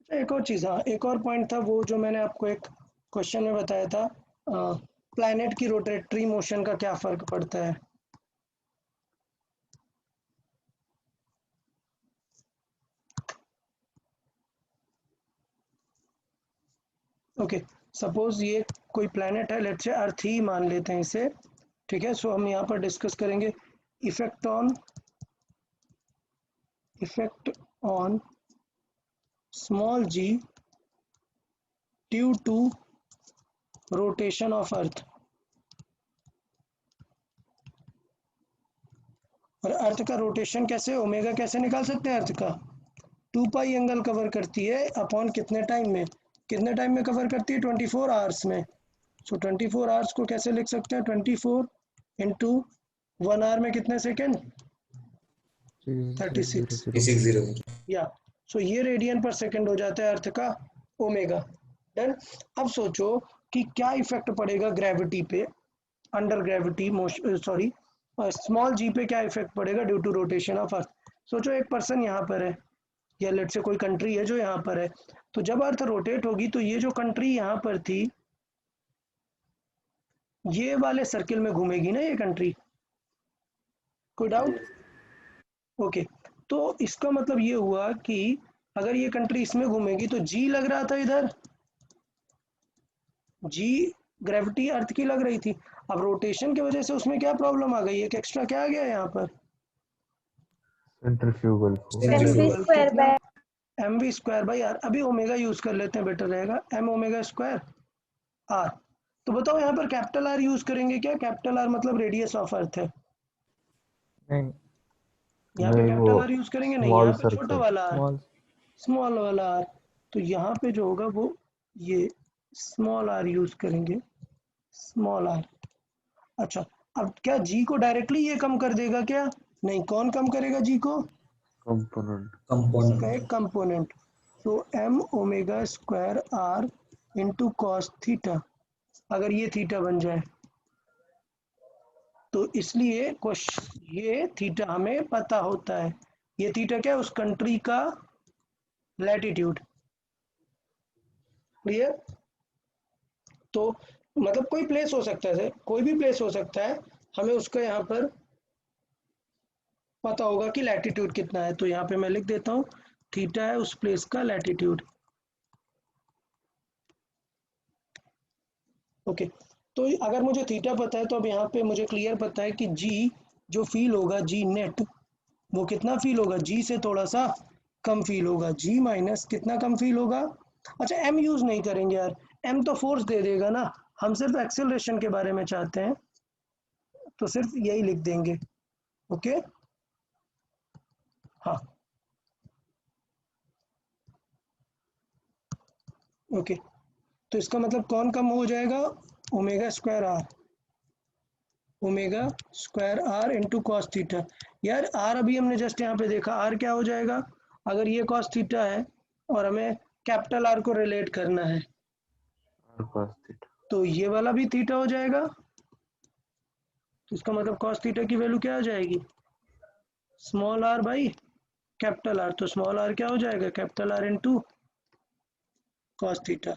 एक और चीज़, हाँ एक और पॉइंट था वो जो मैंने आपको एक क्वेश्चन में बताया था, प्लैनेट की रोटेटरी मोशन का क्या फर्क पड़ता है। ओके सपोज ये कोई प्लैनेट है, लेट्स से अर्थ ही मान लेते हैं इसे, ठीक है। सो हम यहाँ पर डिस्कस करेंगे effect on small G due to rotation of earth. और अर्थ का रोटेशन कैसे, ओमेगा कैसे निकाल सकते हैं अर्थ का, 2 पाई एंगल कवर करती है अपॉन कितने टाइम में, कितने टाइम में कवर करती है, 24 आवर्स में। सो 24 आवर्स को कैसे लिख सकते हैं, 24 इंटू 1 आवर में कितने सेकेंड, 36। 360। या सो ये रेडियन पर सेकंड हो जाता है अर्थ का ओमेगा। डन। अब सोचो कि क्या इफेक्ट पड़ेगा ग्रेविटी पे, under gravity motion, sorry small G पे क्या इफेक्ट पड़ेगा due to rotation of earth. सोचो एक पर्सन यहाँ पर है, या लेट से कोई कंट्री है जो यहाँ पर है, तो जब अर्थ रोटेट होगी तो ये जो कंट्री यहाँ पर थी ये वाले सर्किल में घूमेगी ना ये कंट्री, कोई डाउट? ओके, तो इसका मतलब ये हुआ कि अगर ये कंट्री इसमें घूमेगी तो जी लग रहा था इधर, जी ग्रेविटी अर्थ की लग रही थी। अब रोटेशन की वजह से उसमें क्या प्रॉब्लम आ गई, एक एक्स्ट्रा क्या आ गया यहाँ पर, centrifugal force. mv centrifugal square कितना, by M V square by R. अभी ओमेगा यूज कर लेते हैं, बेटर रहेगा, एम ओमेगा स्क्वायर आर। तो बताओ यहाँ पर कैपिटल आर यूज करेंगे क्या? कैपिटल आर मतलब रेडियस ऑफ अर्थ है, नहीं, यहाँ पे नहीं, वो कैपिटल आर यूज करेंगे नहीं, स्मॉल यहाँ पे छोटा सर्कल। वाला आर, स्मॉल। स्मॉल वाला आर। तो यहाँ पे जो होगा वो ये स्मॉल आर यूज करेंगे, स्मॉल आर। अच्छा, अब क्या जी को डायरेक्टली ये कम कर देगा क्या? नहीं, कौन कम करेगा जी को? कंपोनेंट। इसका कंपोनेंट। एक कंपोनेंट। तो M omega square R into cos theta, अगर ये थीटा बन जाए तो इसलिए ये थीटा हमें पता होता है। ये थीटा क्या है? उस कंट्री का लैटिट्यूड। क्लियर? तो मतलब कोई प्लेस हो सकता है, कोई भी प्लेस हो सकता है, हमें उसका यहाँ पर पता होगा कि लैटिट्यूड कितना है। तो यहाँ पे मैं लिख देता हूँ थीटा है उस प्लेस का लैटिट्यूड। ओके, तो अगर मुझे थीटा पता है तो अब यहाँ पे मुझे क्लियर पता है कि जी जो फील होगा, जी नेट, वो कितना फील होगा? जी से थोड़ा सा कम फील होगा, जी माइनस कितना कम फील होगा? अच्छा, एम यूज नहीं करेंगे यार, एम तो फोर्स दे देगा ना, हम सिर्फ एक्सेलरेशन के बारे में चाहते हैं, तो सिर्फ यही लिख देंगे। ओके, हाँ, ओके, तो इसका मतलब कौन कम हो जाएगा? Omega square R, omega square R into cos theta. यार आर अभी हमने जस्ट यहाँ पे देखा, आर क्या हो जाएगा? अगर ये कॉस थीटा है और हमें कैपिटल आर को रिलेट करना है और cos थीटा। तो ये वाला भी थीटा हो जाएगा। तो इसका मतलब कॉस थीटा की वैल्यू क्या आ जाएगी? Small R by capital R. तो स्मॉल आर क्या हो जाएगा? Capital R into cos theta.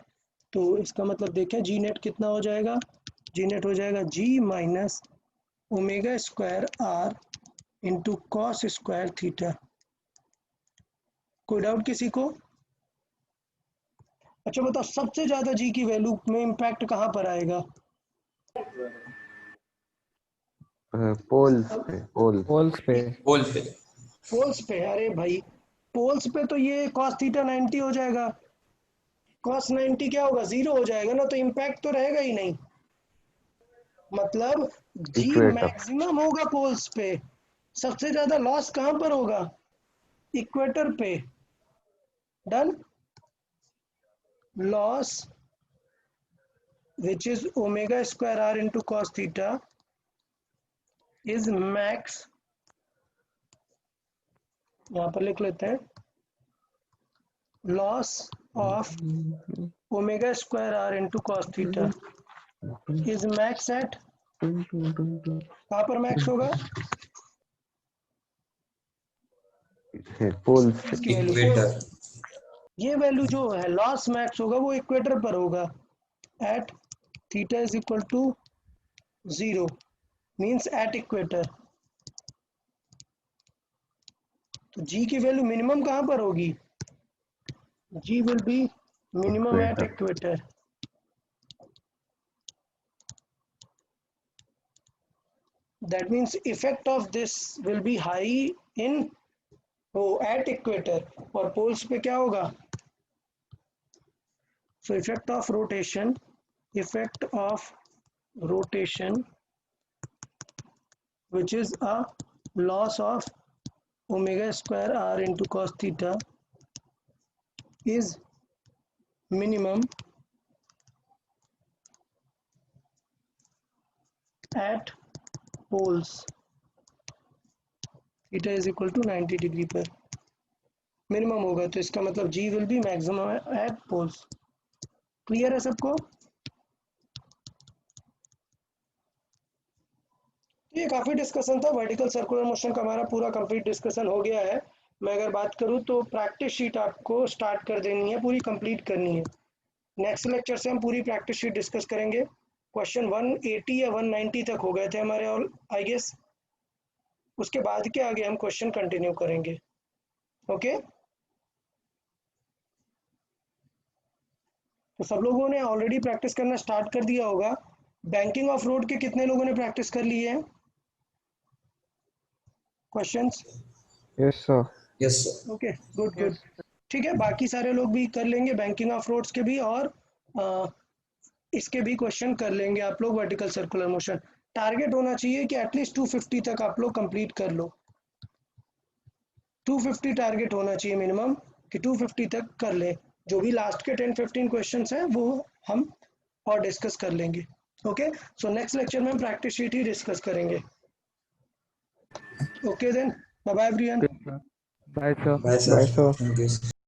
तो इसका मतलब देखें जी नेट कितना हो जाएगा? जी नेट हो जाएगा G minus omega square R into cos square theta. कोई डाउट किसी को? अच्छा बताओ, सबसे ज्यादा जी की वैल्यू में इम्पैक्ट कहाँ पर आएगा? पोल्स पे, पोल्स। पोल्स पे। पोल पे। पोल्स पे? अरे भाई, पोल्स पे तो ये कॉस थीटा 90 हो जाएगा, कॉस 90 क्या होगा? 0 हो जाएगा ना, तो इम्पैक्ट तो रहेगा ही नहीं। मतलब जी इक्वेटर। मैक्सिमम होगा पोल्स पे, सबसे ज्यादा लॉस कहाँ पर होगा? इक्वेटर पे। Done. Loss which is omega square r into cos theta is max, यहाँ पर लिख लेते हैं, loss of omega square R into cos theta is max at, कहाँ पर मैक्स होगा? पोल्स पे। इसकी वैल्यू, इक्वेटर। ये वैल्यू जो है लॉस मैक्स होगा वो इक्वेटर पर होगा, at theta is equal to 0, means at equator. तो जी की वैल्यू मिनिमम कहाँ पर होगी? G will be minimum at equator. Equator. That means effect of this will be high in at equator, और poles पे क्या होगा? So effect of rotation which is a loss of omega square r into cos theta is minimum at poles, theta is equal to 90 degree पर मिनिमम होगा। तो इसका मतलब G will be maximum at poles। Clear है सबको? ये काफ़ी डिस्कशन था, वर्टिकल सर्कुलर मोशन का हमारा पूरा कंप्लीट डिस्कशन हो गया है। मैं अगर बात करूँ तो प्रैक्टिस शीट आपको स्टार्ट कर देनी है, पूरी कंप्लीट करनी है। नेक्स्ट लेक्चर से हम पूरी प्रैक्टिस शीट डिस्कस करेंगे। क्वेश्चन 180 या 190 तक हो गए थे हमारे ऑल, आई गेस उसके बाद के आगे हम क्वेश्चन कंटिन्यू करेंगे। ओके, तो सब लोगों ने ऑलरेडी प्रैक्टिस करना स्टार्ट कर दिया होगा। बैंकिंग ऑफ रोड के कितने लोगों ने प्रैक्टिस कर ली है questions? Yes sir. Yes sir. Okay, good good. ठीक है, बाकी सारे लोग भी कर लेंगे बैंकिंग ऑफ रोड्स के भी, और इसके भी क्वेश्चन कर लेंगे आप लोग। वर्टिकल सर्कुलर मोशन टारगेट होना चाहिए कि एटलीस्ट 250 तक आप लोग कंप्लीट कर लो। 250 टारगेट होना चाहिए मिनिमम, कि 250 तक कर ले। जो भी लास्ट के 10-15 क्वेश्चंस हैं वो हम और डिस्कस कर लेंगे। ओके, सो नेक्स्ट लेक्चर में हम प्रैक्टिस शीट ही डिस्कस करेंगे। Okay then, bye bye everyone. Bye sir. Bye bye sir. Sir. Thank you.